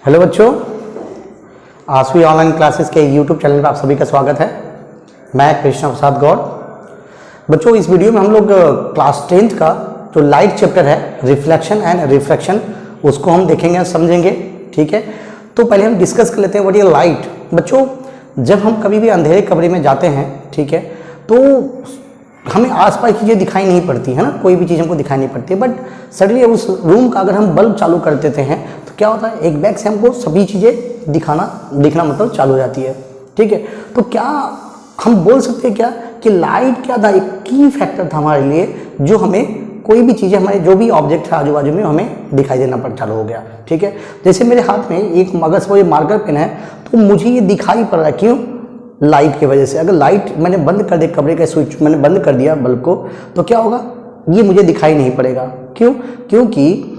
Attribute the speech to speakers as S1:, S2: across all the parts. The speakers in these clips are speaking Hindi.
S1: हेलो बच्चों, आसवी ऑनलाइन क्लासेस के यूट्यूब चैनल पर आप सभी का स्वागत है। मैं कृष्ण प्रसाद गौड़। बच्चों, इस वीडियो में हम लोग क्लास 10th का जो लाइट चैप्टर है रिफ्लेक्शन एंड रिफ्रैक्शन उसको हम देखेंगे, समझेंगे। ठीक है, तो पहले हम डिस्कस कर लेते हैं व्हाट इज लाइट। बच्चों, जब हम कभी भी अंधेरे कमरे में जाते हैं, ठीक है, तो हमें आसपास की चीज़ें दिखाई नहीं पड़ती है ना, कोई भी चीज़ हमको दिखाई नहीं पड़ती। बट सडनली उस रूम का अगर हम बल्ब चालू कर देते हैं तो क्या होता है, एक बैग से हमको सभी चीज़ें दिखना मतलब चालू हो जाती है। ठीक है, तो क्या हम बोल सकते हैं क्या कि लाइट क्या था, एक की फैक्टर था हमारे लिए, जो हमें कोई भी चीज़ें, हमारे जो भी ऑब्जेक्ट था आजू बाजू में, हमें दिखाई देना चालू हो गया। ठीक है, जैसे मेरे हाथ में एक मगज पर मार्कर पेन है, तो मुझे ये दिखाई पड़ रहा है, क्यों? लाइट की वजह से। अगर लाइट मैंने बंद कर दिया, कमरे का स्विच मैंने बंद कर दिया बल्ब को, तो क्या होगा, ये मुझे दिखाई नहीं पड़ेगा। क्यों? क्योंकि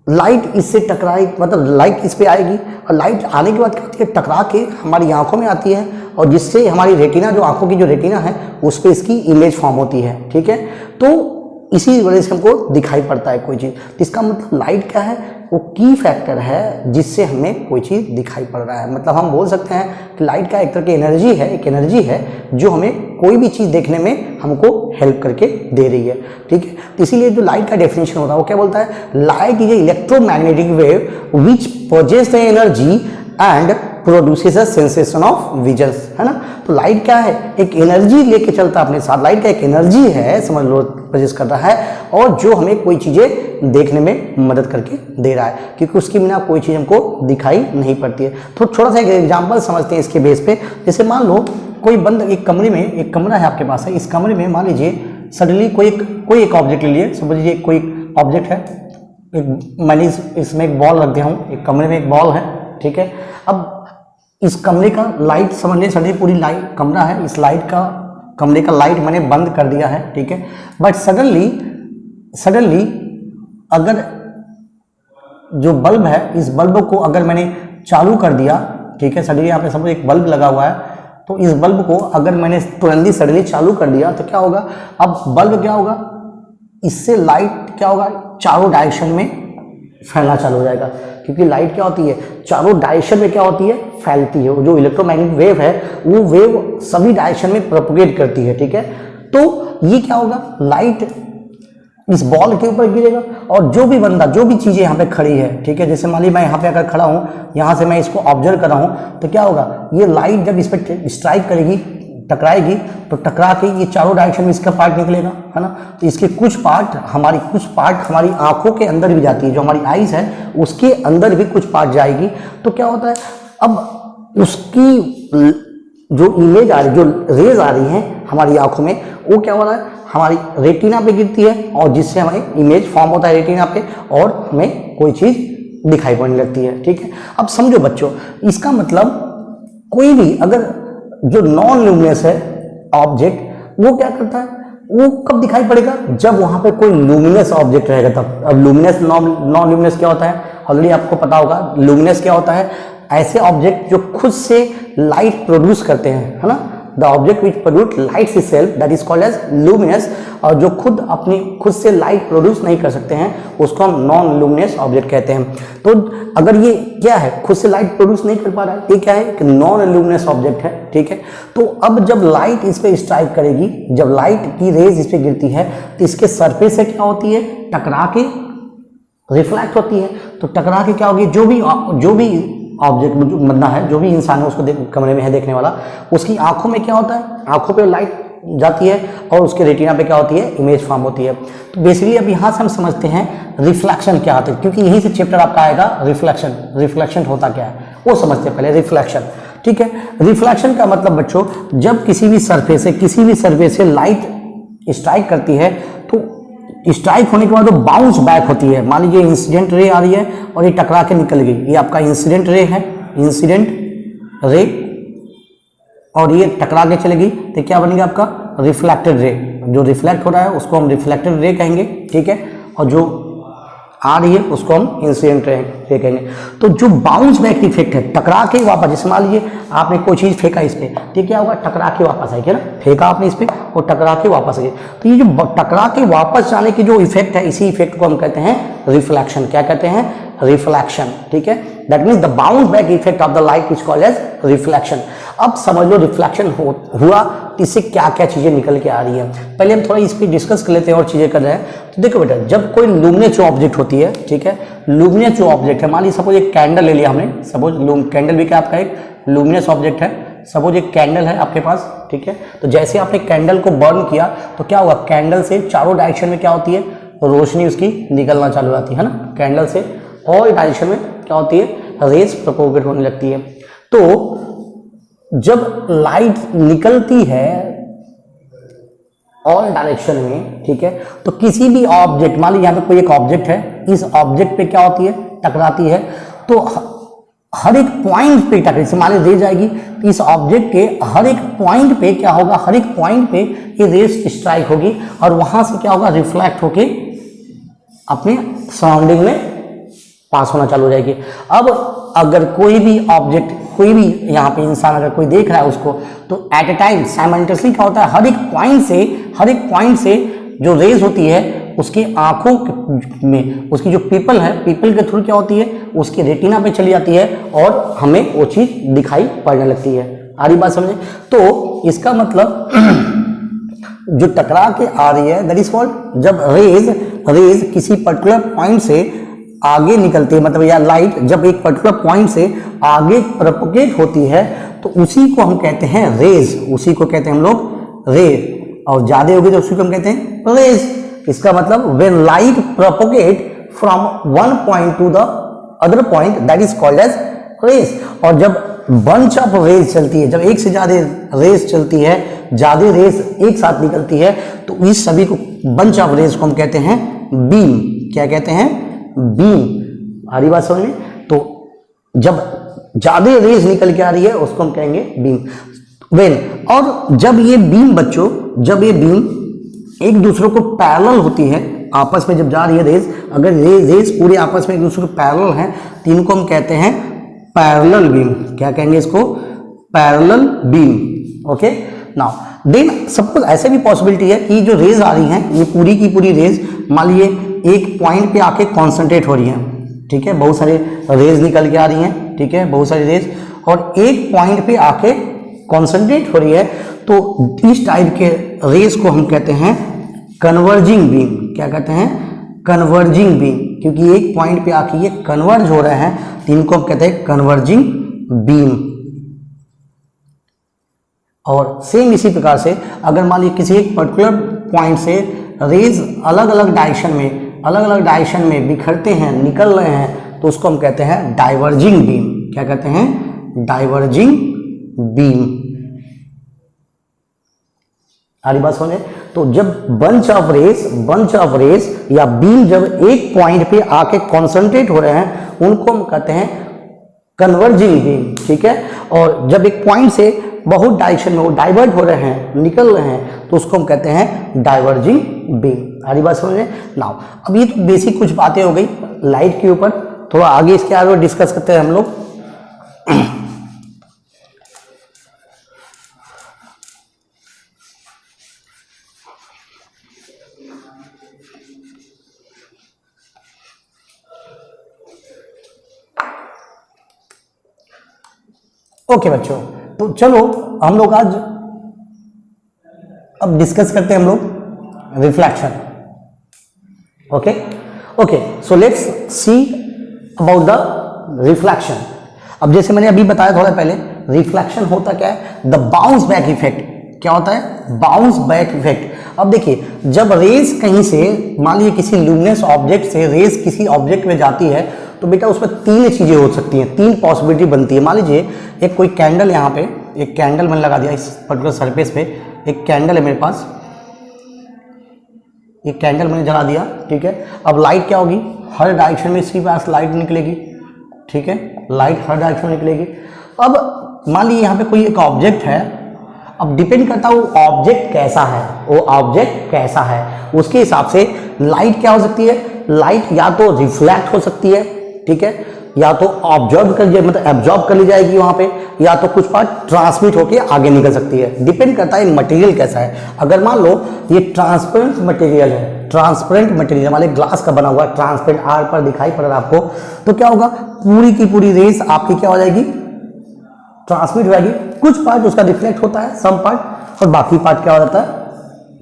S1: लाइट इससे टकराई, मतलब लाइट इस पे आएगी और लाइट आने के बाद क्या होती है, टकरा के हमारी आंखों में आती है और जिससे हमारी रेटिना, जो आंखों की जो रेटिना है, उस पर इसकी इमेज फॉर्म होती है। ठीक है, तो इसी वजह से हमको दिखाई पड़ता है कोई चीज़। तो इसका मतलब लाइट क्या है, वो की फैक्टर है जिससे हमें कोई चीज़ दिखाई पड़ रहा है। मतलब हम बोल सकते हैं कि लाइट का एक तरह की एनर्जी है, एक एनर्जी है जो हमें कोई भी चीज़ देखने में हमको हेल्प करके दे रही है। ठीक है, तो इसीलिए जो लाइट का डेफिनेशन होता है वो क्या बोलता है, light is a electromagnetic wave which poses the energy and produces a sensation of vision, है ना। तो लाइट क्या है, एक एनर्जी लेके चलता है अपने साथ। लाइट का एक एनर्जी है, समझ लो, प्रोड्यूस कर रहा है, और जो हमें कोई चीज़ें देखने में मदद करके दे रहा है, क्योंकि उसके बिना कोई चीज़ हमको दिखाई नहीं पड़ती है। तो थोड़ा सा एक एग्जाम्पल समझते हैं इसके बेस पे। जैसे मान लो कोई बंद एक कमरे में, एक कमरा है आपके पास है, इस कमरे में मान लीजिए सडनली कोई एक ऑब्जेक्ट ले लिए, समझ लीजिए कोई ऑब्जेक्ट है, एक मैंने इसमें एक बॉल रख दिया हूँ, एक कमरे में एक बॉल है। ठीक है, अब इस कमरे का लाइट समझ लीजिए सडनली पूरी लाइट कमरा है, इस लाइट का कमरे का लाइट मैंने बंद कर दिया है। ठीक है, बट सडनली अगर जो बल्ब है, इस बल्ब को अगर मैंने चालू कर दिया, ठीक है, सडनली यहाँ पे समझो एक बल्ब लगा हुआ है, तो इस बल्ब को अगर मैंने तुरंत सडनली चालू कर दिया तो क्या होगा, अब बल्ब क्या होगा, इससे लाइट क्या होगा, चारों डायरेक्शन में फैलना चालू हो जाएगा। क्योंकि लाइट क्या होती है, चारों डायरेक्शन में क्या होती है, फैलती है। जो इलेक्ट्रोमैग्नेटिक वेव है वो वेव सभी डायरेक्शन में प्रोपोगेट करती है। ठीक है, तो ये क्या होगा, लाइट इस बॉल के ऊपर गिरेगा और जो भी बंदा, जो भी चीज़ें यहाँ पे खड़ी है, ठीक है, जैसे मान ली मैं यहाँ पे अगर खड़ा हूँ, यहाँ से मैं इसको ऑब्जर्व कर रहा हूँ, तो क्या होगा, ये लाइट जब इस पर स्ट्राइक करेगी, टकराएगी, तो टकरा के ये चारों डायरेक्शन में इसका पार्ट निकलेगा, है ना। तो इसके कुछ पार्ट हमारी आंखों के अंदर भी जाती है, जो हमारी आईज है उसके अंदर भी कुछ पार्ट जाएगी। तो क्या होता है, अब उसकी जो इमेज आ रही, जो रेज आ रही हैं हमारी आंखों में, वो क्या हो रहा है, हमारी रेटिना पे गिरती है और जिससे हमें इमेज फॉर्म होता है रेटिना पे और हमें कोई चीज़ दिखाई पड़ने लगती है। ठीक है, अब समझो बच्चों, इसका मतलब कोई भी अगर जो नॉन ल्यूमिनस है ऑब्जेक्ट, वो क्या करता है, वो कब दिखाई पड़ेगा, जब वहां पे कोई लुमिनस ऑब्जेक्ट रहेगा तब। अब लुमिनस नॉन लुमिनस क्या होता है, ऑलरेडी आपको पता होगा। लुमिनस क्या होता है, ऐसे ऑब्जेक्ट जो खुद से लाइट प्रोड्यूस करते हैं, है ना। The object which produce light itself that is called as luminous. और जो खुद से लाइट प्रोड्यूस नहीं कर सकते हैं उसको हम नॉन लुमिनस ऑब्जेक्ट कहते हैं। तो अगर ये क्या है, खुद से लाइट प्रोड्यूस नहीं कर पा रहा है, ये क्या है, एक नॉन लुमिनस ऑब्जेक्ट है। ठीक है, तो अब जब लाइट इस पे स्ट्राइक करेगी, जब लाइट की रेज इस पे गिरती है, तो इसके सरफेस से क्या होती है, टकरा के रिफ्लेक्ट होती है। तो टकरा के क्या होगी, जो भी ऑब्जेक्ट बंदा है, जो भी इंसान है, उसको कमरे में है देखने वाला, उसकी आंखों में क्या होता है, आंखों पे लाइट जाती है और उसके रेटिना पे क्या होती है, इमेज फॉर्म होती है। तो बेसिकली अब यहाँ से हम समझते हैं रिफ्लेक्शन क्या होता है, क्योंकि यहीं से चैप्टर आपका आएगा रिफ्लेक्शन होता क्या है वो समझते हैं पहले, रिफ्लेक्शन। ठीक है, रिफ्लेक्शन का मतलब बच्चों, जब किसी भी सरफेस से लाइट स्ट्राइक करती है, तो स्ट्राइक होने के बाद वो बाउंस बैक होती है। मान लीजिए इंसिडेंट रे आ रही है और ये टकरा के निकल गई, ये आपका इंसिडेंट रे है, और ये टकरा के चलेगी, तो क्या बनेगा आपका रिफ्लेक्टेड रे। जो रिफ्लेक्ट हो रहा है उसको हम रिफ्लेक्टेड रे कहेंगे। ठीक है, और जो आ रही है उसको हम इंसिडेंट रे कहेंगे। तो जो बाउंस बैक इफेक्ट है, टकरा के वापस, जैसे मान लीजिए आपने कोई चीज़ फेंका इस पर, तो क्या होगा, टकरा के वापस आएगी ना, फेंका आपने इस पर और टकरा के वापस आएगी। तो ये जो टकरा के वापस जाने की जो इफेक्ट है, इसी इफेक्ट को हम कहते हैं रिफ्लेक्शन। क्या कहते हैं, रिफ्लेक्शन, ठीक है। That means the bounce back effect of the light is called as reflection. अब समझ लो रिफ्लेक्शन हुआ तो इससे क्या क्या चीजें निकल के आ रही है। पहले हम थोड़ा इस पर डिस्कस कर लेते हैं और चीजें कर रहे हैं। तो देखो बेटा, जब कोई लुमिनस ऑब्जेक्ट होती है, ठीक है, लुमिनस ऑब्जेक्ट है, मान लीजिए सपोज एक कैंडल ले लिया हमने, सपोज कैंडल भी क्या आपका एक लुमिनस ऑब्जेक्ट है, सपोज एक कैंडल है आपके पास, ठीक है। तो जैसे आपने कैंडल को बर्न किया तो क्या हुआ, कैंडल से चारों डायरेक्शन में क्या होती है, रोशनी उसकी निकलना चालू हो जाती है ना, कैंडल से और डायरेक्शन में क्या होती है, रेज प्रोपोगेट होने लगती है। तो जब लाइट निकलती है ऑल डायरेक्शन में, ठीक है, तो किसी भी ऑब्जेक्ट, मान लीजिए यहाँ पे कोई एक ऑब्जेक्ट है, इस ऑब्जेक्ट पे क्या होती है, टकराती है, तो हर एक पॉइंट पे टकराई, मान लीजिए रेज आएगी तो इस ऑब्जेक्ट के हर एक पॉइंट पे क्या होगा, हर एक पॉइंट पे ये रेज स्ट्राइक होगी और वहां से क्या होगा, रिफ्लेक्ट होके अपने सराउंडिंग में पास होना चालू हो जाएगी। अब अगर कोई भी ऑब्जेक्ट, कोई भी यहाँ पे इंसान अगर कोई देख रहा है उसको, तो एट ए टाइम साइमल्टेनियसली क्या होता है, हर एक पॉइंट से जो रेज होती है उसकी आंखों में, उसकी जो पीपल है, पीपल के थ्रू क्या होती है, उसकी रेटिना पे चली जाती है और हमें वो चीज दिखाई पड़ने लगती है। आ रही बात समझे? तो इसका मतलब जो टकरा के आ रही है, दैट इज कॉल्ड, जब रेज किसी पर्टिकुलर पॉइंट से आगे निकलती है, मतलब या लाइट जब एक पर्टिकुलर पॉइंट से आगे प्रोपोगेट होती है तो उसी को हम कहते हैं रेज, उसी को कहते हैं हम लोग रे, और ज्यादा होगी तो उसी को हम कहते हैं रेज। इसका मतलब when light propagate from one point to the other point, that is called as rays. और जब बंच ऑफ रेज चलती है, जब एक से ज्यादा रेज चलती है, ज्यादा रेज एक साथ निकलती है, तो इस सभी को, बंच ऑफ रेज को हम कहते हैं बीम। क्या कहते हैं, बीम। आ रही बात समझ में? तो जब ज्यादा रेज निकल के आ रही है उसको हम कहेंगे बीम। वेन, और जब ये बीम बच्चों, जब ये बीम एक दूसरे को पैरेलल होती है, आपस में जब जा रही है रेज, अगर रेज पूरे आपस में एक दूसरे को पैरेलल है तो इनको हम कहते हैं पैरेलल बीम। क्या कहेंगे इसको, parallel beam. Okay, now then suppose ऐसे भी पॉसिबिलिटी है कि जो रेज आ रही हैं, ये पूरी की पूरी रेज मान लीजिए एक पॉइंट पे आके कॉन्सेंट्रेट हो रही है, ठीक है, बहुत सारे रेज निकल के आ रही हैं, ठीक है, बहुत सारी रेज, और एक पॉइंट पे आके कॉन्सेंट्रेट हो रही है, तो इस टाइप के रेज को हम कहते हैं कन्वर्जिंग बीम। क्या कहते हैं, कन्वर्जिंग बीम, क्योंकि एक पॉइंट पे आके ये कन्वर्ज हो रहे हैं, तो इनको हम कहते हैं कन्वर्जिंग बीम। और सेम इसी प्रकार से अगर मान लीजिए किसी एक पर्टिकुलर पॉइंट से रेज अलग अलग डायरेक्शन में बिखरते हैं, निकल रहे हैं, तो उसको हम कहते हैं डाइवर्जिंग बीम। क्या कहते हैं, डाइवर्जिंग बीम। आ रही बात समझे? तो जब बंच ऑफ रेज या बीम जब एक पॉइंट पे आके कॉन्सेंट्रेट हो रहे हैं, उनको हम कहते हैं कन्वर्जिंग बीम, ठीक है। और जब एक पॉइंट से बहुत डायरेक्शन में वो डाइवर्ट हो रहे हैं, निकल रहे हैं, तो उसको हम कहते हैं डाइवर्जिंग बीम। हरी बात समझ में? नाउ अब ये तो बेसिक कुछ बातें हो गई लाइट के ऊपर, थोड़ा आगे इसके आगे डिस्कस करते हैं हम लोग। ओके बच्चों, तो चलो हम लोग आज अब डिस्कस करते हैं हम लोग reflection. Okay, so let's see about the reflection. अब जैसे मैंने अभी बताया थोड़ा पहले, रिफ्लेक्शन होता क्या है, द बाउंस बैक इफेक्ट। क्या होता है, बाउंस बैक इफेक्ट। अब देखिए, जब रेज कहीं से, मान लीजिए किसी लुमिनस ऑब्जेक्ट से रेज किसी ऑब्जेक्ट में जाती है, तो बेटा उसमें तीन चीजें हो सकती हैं, तीन पॉसिबिलिटी बनती है। मान लीजिए एक कोई कैंडल, यहाँ पे एक कैंडल मैंने लगा दिया इस पर्टिकुलर सरफेस पे, एक कैंडल है मेरे पास, एक कैंडल मैंने जला दिया, ठीक है। अब लाइट क्या होगी, हर डायरेक्शन में इसके पास लाइट निकलेगी, ठीक है, लाइट हर डायरेक्शन में निकलेगी। अब मान लीजिए यहाँ पे कोई एक ऑब्जेक्ट है, अब डिपेंड करता है वो ऑब्जेक्ट कैसा है, उसके हिसाब से लाइट क्या हो सकती है, लाइट या तो रिफ्लेक्ट हो सकती है, ठीक है, या तो ऑब्जर्व कर मतलब एब्जॉर्ब कर ली जाएगी वहां पे, या तो कुछ पार्ट ट्रांसमिट होके आगे निकल सकती है। डिपेंड करता है मटेरियल कैसा है। अगर मान लो ये ट्रांसपेरेंट मटेरियल है, ट्रांसपेरेंट मटेरियल हमारे ग्लास का बना हुआ ट्रांसपेरेंट, आर पर दिखाई पड़ रहा है आपको, तो क्या होगा, पूरी की पूरी रेस आपकी क्या हो जाएगी, ट्रांसमिट हो जाएगी। कुछ पार्ट उसका रिफ्लेक्ट होता है, सम पार्ट, और बाकी पार्ट क्या हो जाता है,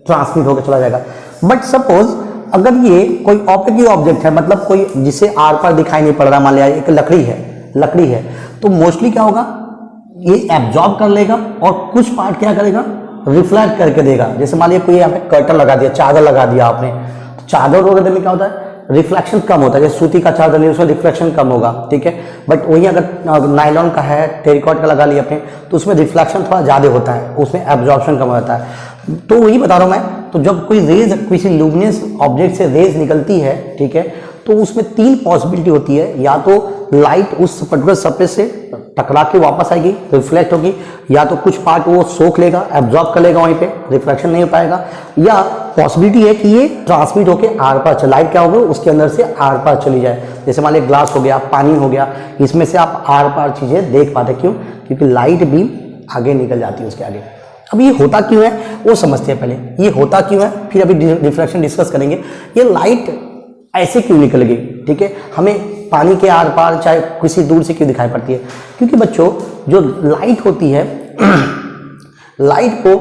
S1: ट्रांसमिट होकर चला जाएगा। बट सपोज अगर ये कोई ऑब्जेक्ट ऑब्जेक्ट है, मतलब कोई जिसे आर पर दिखाई नहीं पड़ रहा, मान लिया एक लकड़ी है, तो मोस्टली क्या होगा, ये एब्जॉर्ब कर लेगा और कुछ पार्ट क्या करेगा, रिफ्लेक्ट करके देगा। जैसे मान लिया कोई यहाँ पे कर्टन लगा दिया, चादर लगा दिया आपने, तो चादर वगैरह में क्या होता है, रिफ्लेक्शन कम होता है। जैसे सूती का चादर नहीं, उसमें रिफ्लेक्शन कम होगा, ठीक है। बट वही अगर नायलॉन का है, टेरिकॉट का लगा लिया आपने, तो उसमें रिफ्लेक्शन थोड़ा ज़्यादा होता है, उसमें एब्जॉर्प्शन कम होता है। तो वही बता रहा हूँ मैं। तो जब कोई रेज, किसी लुमिनस ऑब्जेक्ट से रेज निकलती है, ठीक है, तो उसमें 3 पॉसिबिलिटी होती है। या तो लाइट उस पर्टिकुलर सरफेस से टकरा के वापस आएगी, रिफ्लेक्ट होगी, या तो कुछ पार्ट वो सोख लेगा, एब्जॉर्ब कर लेगा, वहीं पे रिफ्लेक्शन नहीं हो पाएगा, या पॉसिबिलिटी है कि ये ट्रांसमिट होकर आर पार लाइट क्या होगा, उसके अंदर से आर पार चली जाए। जैसे मान लिया ग्लास हो गया, पानी हो गया, इसमें से आप आर पार चीज़ें देख पाते। क्यों? क्योंकि लाइट बीम आगे निकल जाती है उसके आगे। अब ये होता क्यों है वो समझते हैं पहले, ये होता क्यों है, फिर अभी रिफ्लेक्शन डिस्कस करेंगे। ये लाइट ऐसे क्यों निकल गई, ठीक है, हमें पानी के आर पार चाहे किसी दूर से क्यों दिखाई पड़ती है? क्योंकि बच्चों जो लाइट होती है लाइट को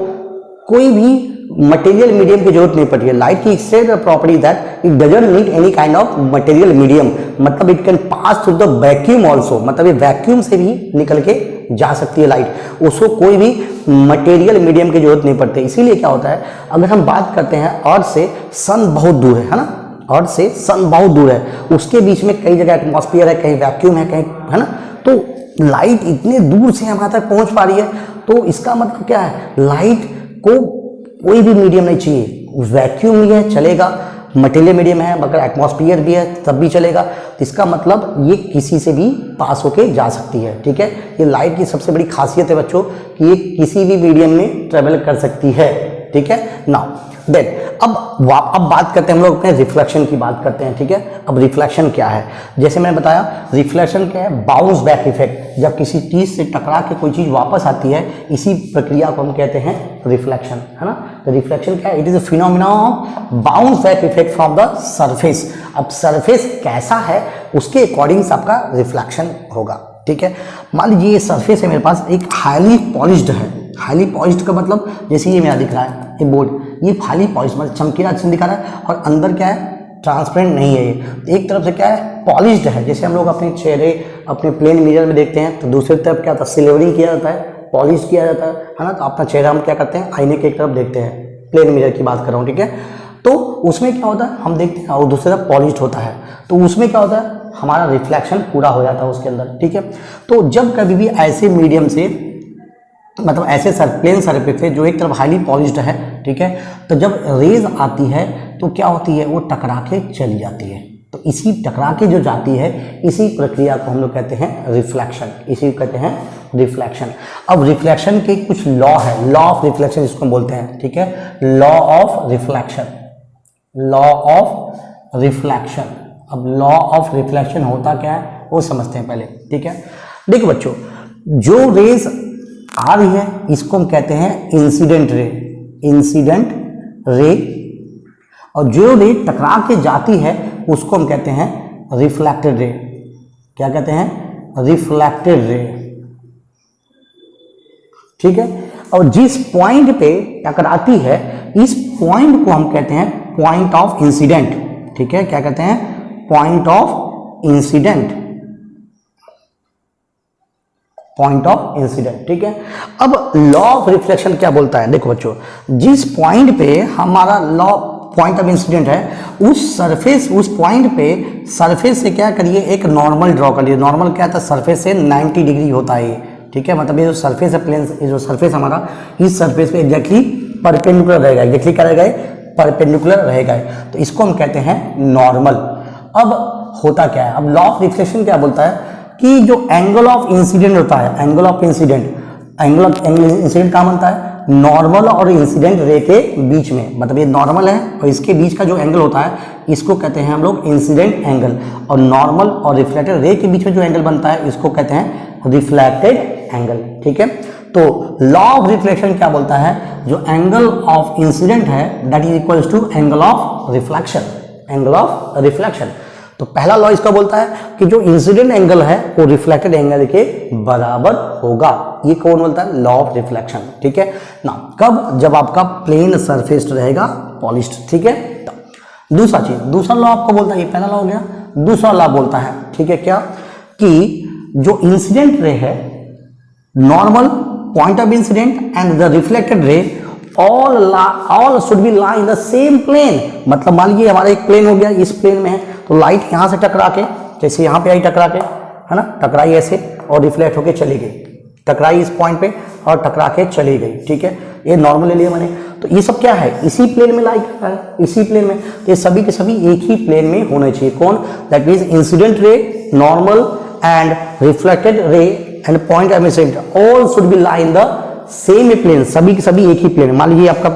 S1: कोई भी मटेरियल मीडियम की जरूरत नहीं पड़ती है। लाइट की said property that it doesn't need any kind of material medium, मतलब it can pass through the vacuum also, मतलब ये वैक्यूम से भी निकल के जा सकती है लाइट, उसको कोई भी मटेरियल मीडियम की जरूरत नहीं पड़ती। इसीलिए क्या होता है, अगर हम बात करते हैं अर्थ से सन बहुत दूर है ना, अर्थ से सन बहुत दूर है, उसके बीच में कई जगह एटमॉस्फेयर है, कहीं वैक्यूम है, कहीं, है ना, तो लाइट इतने दूर से हमारे तक पहुंच पा रही है। तो इसका मतलब क्या है, लाइट को कोई भी मीडियम नहीं चाहिए, वैक्यूम भी है चलेगा, मटेरियल मीडियम है, मगर एटमॉस्फेयर भी है तब भी चलेगा। तो इसका मतलब ये किसी से भी पास होके जा सकती है, ठीक है। ये लाइट की सबसे बड़ी खासियत है बच्चों कि ये किसी भी मीडियम में ट्रेवल कर सकती है, ठीक है। नाउ देन अब बात करते हैं हम लोग अपने रिफ्लेक्शन की बात करते हैं, ठीक है। अब रिफ्लेक्शन क्या है, जैसे मैंने बताया रिफ्लेक्शन क्या है, बाउंस बैक इफेक्ट। जब किसी चीज से टकरा के कोई चीज वापस आती है, इसी प्रक्रिया को हम कहते हैं रिफ्लेक्शन, है ना। तो रिफ्लेक्शन क्या है, it is a phenomena of bounce back effect from the surface. अब सरफेस कैसा है उसके अकॉर्डिंग आपका रिफ्लेक्शन होगा, ठीक है। मान लीजिए ये सरफेस है मेरे पास, एक हाईली पॉलिश्ड है। हाईली पॉलिश्ड का मतलब जैसे ये मेरा दिख रहा है ये बोर्ड, ये हाईली पॉलिश्ड मतलब चमकीला दिखा रहा है, और अंदर क्या है, ट्रांसपेरेंट नहीं है ये। एक तरफ से क्या है, पॉलिश्ड है। जैसे हम लोग अपने चेहरे अपने प्लेन मिरर में देखते हैं, तो दूसरी तरफ क्या होता है, सिल्वरिंग किया जाता है, पॉलिश किया जाता है ना। तो अपना चेहरा हम क्या करते हैं, आईने के एक तरफ देखते हैं, प्लेन मिरर की बात कर रहा हूँ, ठीक है। तो उसमें क्या होता है, हम देखते हैं, और दूसरी तरफ पॉलिश्ड होता है, तो उसमें क्या होता है, हमारा रिफ्लेक्शन पूरा हो जाता है उसके अंदर, ठीक है। तो जब कभी भी ऐसे मीडियम से, मतलब ऐसे प्लेन सरफेस से जो एक तरफ हाईली पॉलिश्ड है, ठीक है, तो जब रेज आती है तो क्या होती है, वो टकरा के चली जाती है। तो इसी टकरा के जो जाती है, इसी प्रक्रिया को हम लोग कहते हैं रिफ्लेक्शन, इसी को कहते हैं रिफ्लेक्शन। अब रिफ्लेक्शन के कुछ लॉ है, लॉ ऑफ रिफ्लेक्शन इसको बोलते हैं, ठीक है, law of reflection, law of reflection. अब लॉ ऑफ रिफ्लेक्शन होता क्या है वो समझते हैं पहले, ठीक है। देखो बच्चों, जो रेज आ रही है इसको हम कहते हैं इंसिडेंट रे, इंसिडेंट रे, और जो रे टकरा के जाती है उसको हम कहते हैं रिफ्लेक्टेड रे। क्या कहते हैं, रिफ्लेक्टेड रे, ठीक है। और जिस पॉइंट पे टकराती है इस पॉइंट को हम कहते हैं पॉइंट ऑफ इंसिडेंट, ठीक है। क्या कहते हैं, point of incident, point of incident, ठीक है। अब लॉ ऑफ रिफ्लेक्शन क्या बोलता है, देखो बच्चों, जिस पॉइंट पे हमारा लॉ पॉइंट ऑफ इंसिडेंट है, उस सरफेस, उस पॉइंट पे सरफेस से क्या करिए, एक नॉर्मल ड्रॉ करिए। नॉर्मल क्या था, सरफेस से 90 डिग्री होता है, ठीक है। मतलब ये जो सरफेस है प्लेन, ये जो सरफेस हमारा, इस सरफेस पे एग्जैक्टली परपेंडिकुलर रहेगा, एग्जैक्टली क्या रहेगा, परपेंडिकुलर रहेगा। तो इसको हम कहते हैं नॉर्मल। अब होता क्या है, अब लॉ ऑफ रिफ्लेक्शन क्या बोलता है कि जो एंगल ऑफ इंसिडेंट होता है, angle of incident, angle incident कहाँ बनता है? नॉर्मल और इंसिडेंट रे के बीच में, मतलब ये नॉर्मल है और इसके बीच का जो एंगल होता है इसको कहते हैं हम लोग इंसिडेंट एंगल, और नॉर्मल और रिफ्लेक्टेड रे के बीच में जो एंगल बनता है इसको कहते हैं रिफ्लेक्टेड एंगल। ठीक है, तो लॉ ऑफ रिफ्लेक्शन क्या बोलता है? जो एंगल ऑफ इंसिडेंट है that is equals to angle of reflection, angle of reflection. तो पहला लॉ इसका बोलता है कि जो इंसिडेंट एंगल है वो रिफ्लेक्टेड एंगल के बराबर होगा। ये कौन बोलता है? Law of reflection. ठीक है ना, कब? जब आपका प्लेन सरफेस रहेगा पॉलिश्ड। ठीक है, तो दूसरा चीज, दूसरा लॉ आपको बोलता है, ये पहला लॉ हो गया, दूसरा लॉ बोलता है, ठीक है, क्या? कि जो इंसिडेंट रे है, normal point of incident and the reflected ray all should be lie in the same plane. मतलब मान लीजिए हमारा एक प्लेन हो गया, इस प्लेन में है, तो लाइट यहाँ से टकरा के, जैसे यहाँ पे आई टकरा के, है ना, टकराई ऐसे और रिफ्लेक्ट होके चली गई, टकराई इस पॉइंट पे और टकरा के चली गई। ठीक है, ये नॉर्मल ले लिया मैंने। तो ये सब क्या है? इसी प्लेन में लाई कर रहा है, इसी प्लेन में। तो ये सभी के सभी एक ही प्लेन में होने चाहिए। कौन? That means incident ray, normal and reflected ray and point of incident all should be lie in the same plane. सभी के सभी एक ही प्लेन। मान लीजिए आपका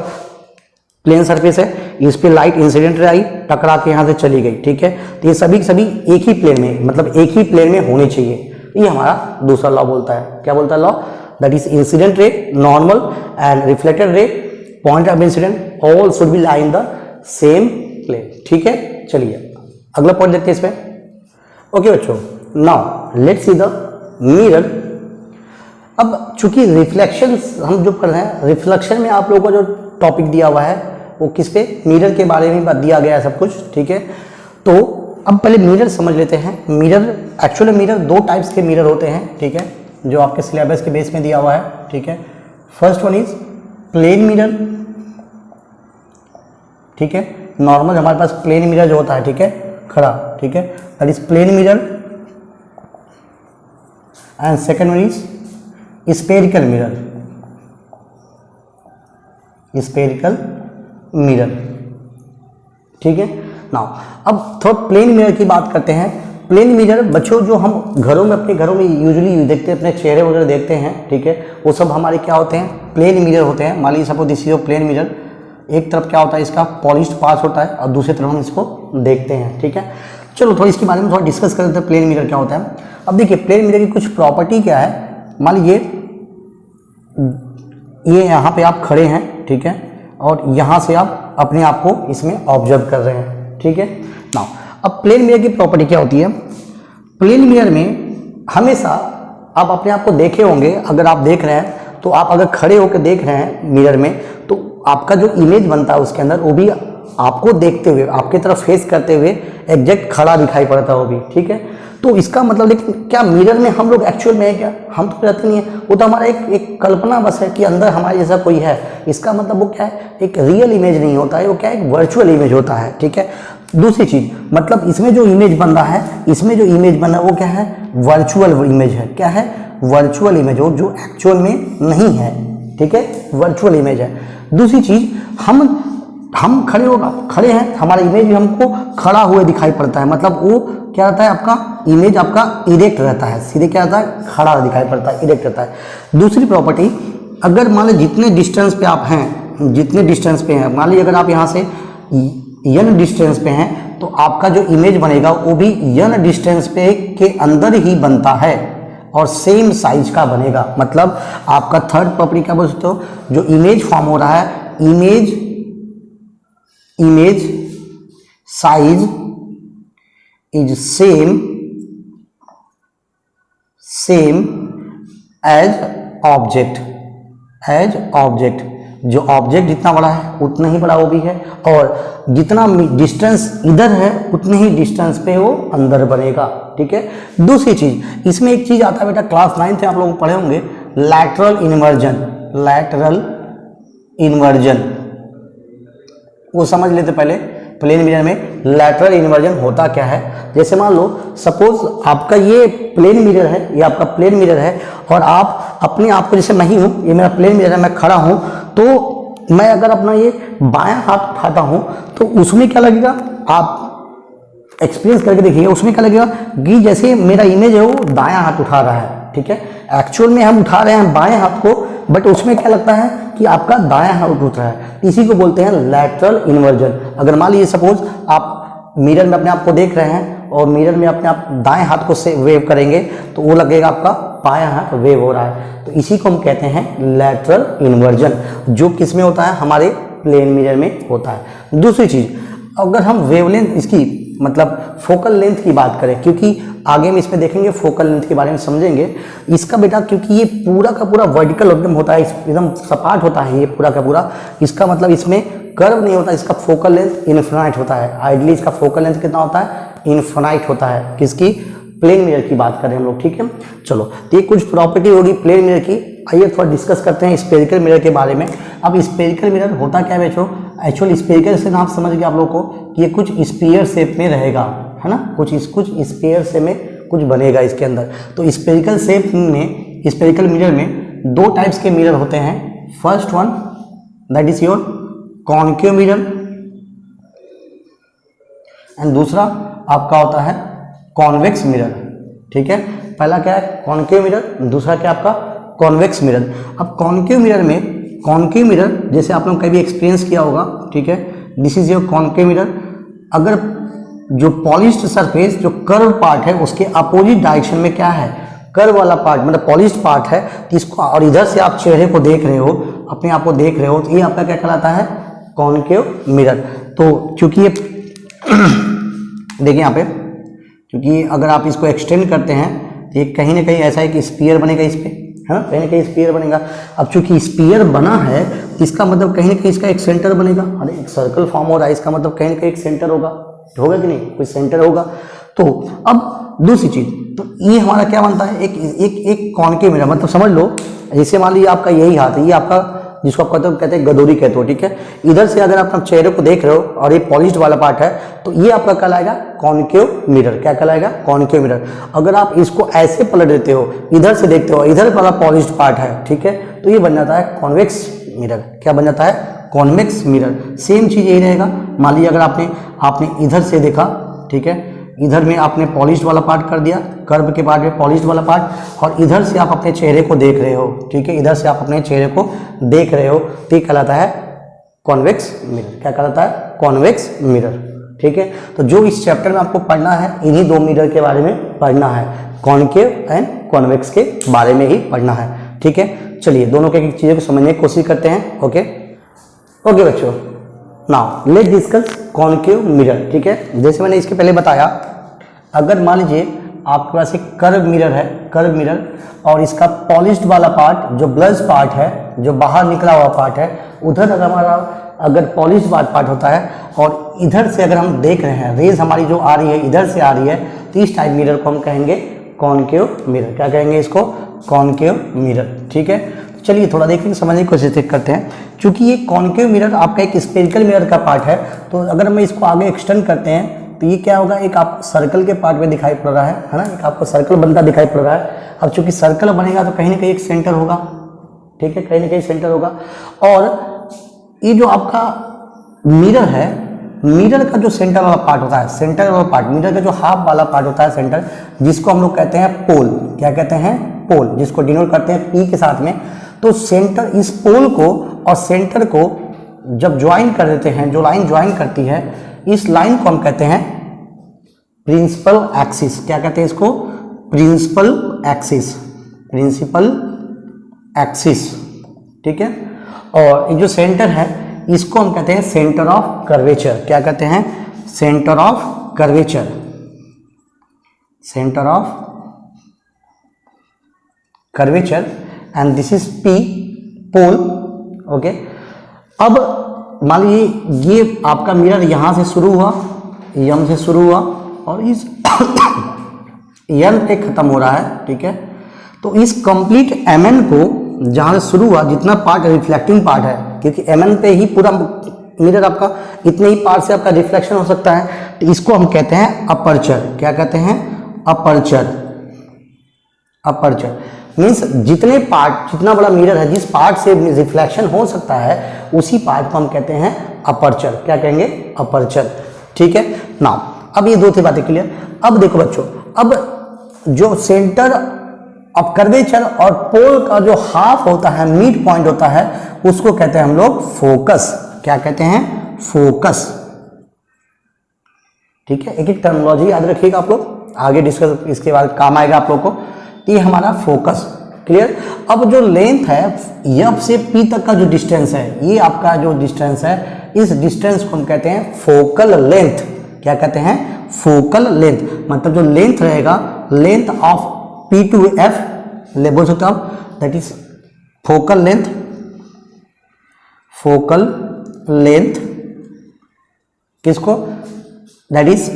S1: प्लेन सरफेस है, इस पे लाइट इंसिडेंट रे आई, टकरा के यहाँ से चली गई। ठीक है, तो ये सभी के सभी एक ही प्लेन में, मतलब एक ही प्लेन में होने चाहिए। ये हमारा दूसरा लॉ बोलता है। क्या बोलता है law? That is incident ray, normal and reflected ray, point of incident all should be lie in the same plane. ठीक है, चलिए अगला पॉइंट देखते हैं इसमें। ओके बच्चों, now let's see the mirror. अब चूंकि रिफ्लेक्शन हम जो पढ़ रहे हैं, रिफ्लेक्शन में आप लोगों का जो टॉपिक दिया हुआ है वो किस पे? मिरर के बारे में दिया गया है सब कुछ। ठीक है, तो अब पहले मिरर समझ लेते हैं। मिरर, एक्चुअली मिरर दो टाइप्स के मिरर होते हैं। ठीक है, जो आपके सिलेबस के बेस में दिया हुआ है। ठीक है, first one is plane mirror. ठीक है, नॉर्मल हमारे पास प्लेन मिरर जो होता है, ठीक है, खड़ा, ठीक है, that is plane mirror. And second one is spherical mirror, spherical mirror. ठीक है, नाउ अब थोड़ा प्लेन मिरर की बात करते हैं। प्लेन मिरर बच्चों जो हम घरों में, अपने घरों में यूजुअली देखते हैं, अपने चेहरे वगैरह देखते हैं, ठीक है, वो सब हमारे क्या होते हैं? प्लेन मिरर होते हैं। मान लीजिए suppose this is plane mirror, एक तरफ क्या होता है इसका पॉलिश्ड पार्ट होता है और दूसरी तरफ हम इसको देखते हैं। ठीक है, चलो थोड़ा इसके बारे में थोड़ा डिस्कस कर लेते हैं, प्लेन मिरर क्या होता है। अब देखिए प्लेन मिरर की कुछ प्रॉपर्टी क्या है। मान लीजिए ये यहाँ पे आप खड़े हैं, ठीक है, और यहाँ से आप अपने आप को इसमें ऑब्जर्व कर रहे हैं। ठीक है, नाउ अब प्लेन मिरर की प्रॉपर्टी क्या होती है? प्लेन मिरर में हमेशा आप अपने आप को देखे होंगे, अगर आप देख रहे हैं तो आप अगर खड़े होकर देख रहे हैं मिरर में, तो आपका जो इमेज बनता है उसके अंदर, वो भी आपको देखते हुए, आपके तरफ फेस करते हुए एग्जैक्ट खड़ा दिखाई पड़ता है वो भी। ठीक है, तो इसका मतलब, लेकिन क्या मिरर में हम लोग एक्चुअल में है क्या? हम तो रहते नहीं है, वो तो हमारा एक कल्पना बस है कि अंदर हमारे जैसा कोई है। इसका मतलब वो क्या है? एक रियल इमेज नहीं होता है, वो क्या है? एक वर्चुअल इमेज होता है। ठीक है, दूसरी चीज, मतलब इसमें जो इमेज बन रहा है, इसमें जो इमेज बन रहा है वो क्या है? वर्चुअल इमेज है। क्या है? वर्चुअल इमेज हो, जो एक्चुअल में नहीं है। ठीक है, वर्चुअल इमेज है। दूसरी चीज, हम खड़े हैं, हमारा इमेज भी हमको खड़ा हुए दिखाई पड़ता है। मतलब वो क्या रहता है? आपका इमेज आपका इरेक्ट रहता है, सीधे क्या रहता है? खड़ा दिखाई पड़ता है, इरेक्ट रहता है। दूसरी प्रॉपर्टी, अगर मान लीजिए जितने डिस्टेंस पे आप हैं, जितने डिस्टेंस पे हैं, मान लीजिए अगर आप यहाँ से यन डिस्टेंस पे हैं, तो आपका जो इमेज बनेगा वो भी यन डिस्टेंस पे के अंदर ही बनता है और सेम साइज का बनेगा। मतलब आपका थर्ड प्रॉपर्टी क्या बोल सकते हो? जो इमेज फॉर्म हो रहा है, image size is same as object. जो ऑब्जेक्ट जितना बड़ा है उतना ही बड़ा वो भी है, और जितना डिस्टेंस इधर है उतने ही डिस्टेंस पे वो अंदर बनेगा। ठीक है, दूसरी चीज, इसमें एक चीज आता है बेटा, क्लास 9 में आप लोग पढ़े होंगे, लैटरल इन्वर्जन। वो समझ लेते पहले। प्लेन मिरर में लैटरल इन्वर्जन होता क्या है? जैसे मान लो सपोज आपका ये प्लेन मिरर है, ये आपका प्लेन मिरर है, और आप अपने आप को, जैसे मैं ही हूँ, ये मेरा प्लेन मिरर है, मैं खड़ा हूँ, तो मैं अगर अपना ये बायां हाथ उठाता हूँ तो उसमें क्या लगेगा? आप एक्सपीरियंस करके देखिए, उसमें क्या लगेगा कि जैसे मेरा इमेज है वो दायां हाथ उठा रहा है, ठीक है। एक्चुअल में हम उठा रहे हैं बाएं हाथ को, बट उसमें क्या लगता है कि आपका दायां हाथ उठ रहा है, इसी को बोलते हैं लैटरल इन्वर्जन। अगर मान लीजिए सपोज आप मिरर में अपने आप को देख रहे हैं और मिरर में अपने आप दाएं हाथ को से वेव करेंगे तो वो लगेगा आपका बायां हाथ वेव हो रहा है, तो इसी को हम कहते हैं लैटरल इन्वर्जन, जो किस में होता है, हमारे प्लेन मिरर में होता है। दूसरी चीज, अगर हम वेवलेंथ इसकी मतलब फोकल लेंथ की बात करें, क्योंकि आगे में इसमें देखेंगे फोकल लेंथ के बारे में समझेंगे इसका बेटा, क्योंकि ये पूरा का पूरा वर्टिकल एकदम होता है, एकदम सपाट होता है ये पूरा का पूरा, इसका मतलब इसमें कर्व नहीं होता, इसका फोकल लेंथ इनफिनाइट होता है। आइडली इसका फोकल लेंथ कितना होता है, इनफिनाइट होता है। किसकी, प्लेन मिरर की बात करें हम लोग, ठीक है। चलो, तो ये कुछ प्रॉपर्टी होगी प्लेन मिरर की। आइए थोड़ा डिस्कस करते हैं स्फेरिकल मिरर के बारे में। अब स्फेरिकल मिरर होता क्या है बच्चों, एक्चुअल स्फेरिकल से नाम समझ गए आप लोग को कि ये कुछ स्फीयर शेप में रहेगा, है ना, कुछ स्फीयर से में कुछ बनेगा इसके अंदर। तो स्फेरिकल शेप में, स्फेरिकल मिरर में दो टाइप्स के मिरर होते हैं। First one that is your concave mirror and दूसरा आपका होता है कॉन्वेक्स मिरर, ठीक है। पहला क्या है, कॉन्केव मिरर, दूसरा क्या आपका कॉन्वेक्स मिरर। अब कॉन्केव मिरर में, कॉन्केव मिरर जैसे आप लोग कभी एक्सपीरियंस किया होगा, ठीक है, this is your concave mirror. अगर जो पॉलिश्ड सरफेस, जो कर्व पार्ट है, उसके अपोजिट डायरेक्शन में क्या है, कर्व वाला पार्ट मतलब पॉलिश्ड पार्ट है, तो इसको, और इधर से आप चेहरे को देख रहे हो, अपने आप को देख रहे हो, तो ये आपका क्या कहलाता है, कॉन्केव मिरर। तो चूंकि ये देखिए यहाँ पे, क्योंकि अगर आप इसको एक्सटेंड करते हैं तो ये कहीं ना कहीं ऐसा है कि स्फीयर बनेगा इस पे, है ना, कहीं ना कहीं स्फीयर बनेगा। अब चूंकि स्फीयर बना है तो इसका मतलब कहीं ना कहीं इसका एक सेंटर बनेगा। अरे एक सर्कल फॉर्म हो रहा है, इसका मतलब कहीं ना कहीं एक सेंटर होगा कि नहीं, कोई सेंटर होगा। तो अब दूसरी चीज, तो ये हमारा क्या बनता है, एक कॉन्केव मिरर, मतलब समझ लो जैसे मान लीजिए आपका यही हाथ है, ये आपका जिसको आप कहते हैं गदोरी कहते हो, ठीक है। इधर से अगर आप अपने चेहरे को देख रहे हो और ये पॉलिश्ड वाला पार्ट है, तो ये आपका कहलाएगा कॉन्केव मिरर। क्या कहलाएगा, कॉन्केव मिरर। अगर आप इसको ऐसे पलट देते हो, इधर से देखते हो, इधर वाला पॉलिश्ड पार्ट है, ठीक है, तो ये बन जाता है कॉन्वेक्स मिरर। क्या बन जाता है, कॉन्वेक्स मिरर। सेम चीज यही रहेगा। मान लीजिए अगर आपने इधर से देखा, ठीक है, इधर में आपने पॉलिश्ड वाला पार्ट कर दिया, कर्व के पार्ट में पॉलिश्ड वाला पार्ट, और इधर से आप अपने चेहरे को देख रहे हो, ठीक है, इधर से आप अपने चेहरे को देख रहे हो, तो ये कहलाता है कॉन्वेक्स मिरर। क्या कहलाता है, कॉन्वेक्स मिरर, ठीक है। तो जो इस चैप्टर में आपको पढ़ना है, इन्हीं दो मिरर के बारे में पढ़ना है, कॉन्केव एंड कॉन्वेक्स के बारे में ही पढ़ना है, ठीक है। चलिए दोनों के चीज़ों को समझने की कोशिश करते हैं। ओके बच्चों, now let discuss concave mirror, ठीक है। जैसे मैंने इसके पहले बताया, अगर मान लीजिए आपके पास एक कर्व मिरर है, कर्व मिरर, और इसका पॉलिश्ड वाला पार्ट, जो ब्लश पार्ट है, जो बाहर निकला हुआ पार्ट है, उधर अगर हमारा अगर पॉलिश्ड पार्ट होता है, और इधर से अगर हम देख रहे हैं, रेज हमारी जो आ रही है इधर से आ रही है, तो इस टाइप मिरर को हम कहेंगे कॉन्केव मिरर। क्या कहेंगे इसको, कॉन्केव मिरर, ठीक है। चलिए थोड़ा देखने समझने की कोशिश करते हैं। चूंकि ये कॉन्केव मिरर आपका एक स्फेरिकल मिरर का पार्ट है, तो अगर हम इसको आगे एक्सटेंड करते हैं तो ये क्या होगा, एक आप सर्कल के पार्ट में दिखाई पड़ रहा है ना, एक आपको सर्कल बनता दिखाई पड़ रहा है। अब चूंकि सर्कल बनेगा तो कहीं ना कहीं एक सेंटर होगा, ठीक है, कहीं ना कहीं सेंटर होगा। और ये जो आपका मिरर है, मिरर का जो सेंटर वाला पार्ट होता है, सेंटर वाला पार्ट, मिरर का जो हाफ वाला पार्ट होता है सेंटर, जिसको हम लोग कहते हैं पोल। क्या कहते हैं, पोल, जिसको डिनोट करते हैं पी के साथ में। तो सेंटर, इस पोल को और सेंटर को जब ज्वाइन कर देते हैं, जो लाइन ज्वाइन करती है, इस लाइन को हम कहते हैं प्रिंसिपल एक्सिस। क्या कहते हैं इसको, प्रिंसिपल एक्सिस, प्रिंसिपल एक्सिस, ठीक है। और ये जो सेंटर है इसको हम कहते हैं सेंटर ऑफ कर्वेचर। क्या कहते हैं, centre of curvature, centre of curvature, and this is P, pole. Okay, अब मान लीजिए ये आपका मिरर यहां से शुरू हुआ, यम से शुरू हुआ, और इस यन पे खत्म हो रहा है, ठीक है। तो इस कंप्लीट एमएन को जहां से शुरू हुआ, जितना पार्ट रिफ्लेक्टिंग पार्ट है, क्योंकि एमएन पे ही पूरा मिरर आपका, इतने ही पार्ट से आपका रिफ्लेक्शन हो सकता है, तो इसको हम कहते हैं अपर्चर। क्या कहते हैं, अपर्चर। अपर्चर मीन्स जितने पार्ट, जितना बड़ा मिरर है, जिस पार्ट से रिफ्लेक्शन हो सकता है, उसी पार्ट को हम कहते हैं अपर्चर। क्या कहेंगे, अपर्चर, ठीक है। नाउ अब ये दो थी बातें क्लियर। अब देखो बच्चों, अब जो सेंटर अब कर्वेचर और पोल का जो हाफ होता है, मिड पॉइंट होता है, उसको कहते हैं हम लोग फोकस। क्या कहते हैं? फोकस। ठीक है, एक एक टर्मिनोलॉजी याद रखिएगा आप लोग, आगे डिस्कस इसके बाद काम आएगा आप लोग को। ये हमारा फोकस, क्लियर। अब जो लेंथ है एफ से पी तक का जो डिस्टेंस है, ये आपका जो डिस्टेंस है, इस डिस्टेंस को हम कहते हैं फोकल लेंथ। क्या कहते हैं? Focal length. मतलब जो लेंथ रहेगा, length of p to f ले बोल सकते हो आप, that is focal length. Focal length किसको? That is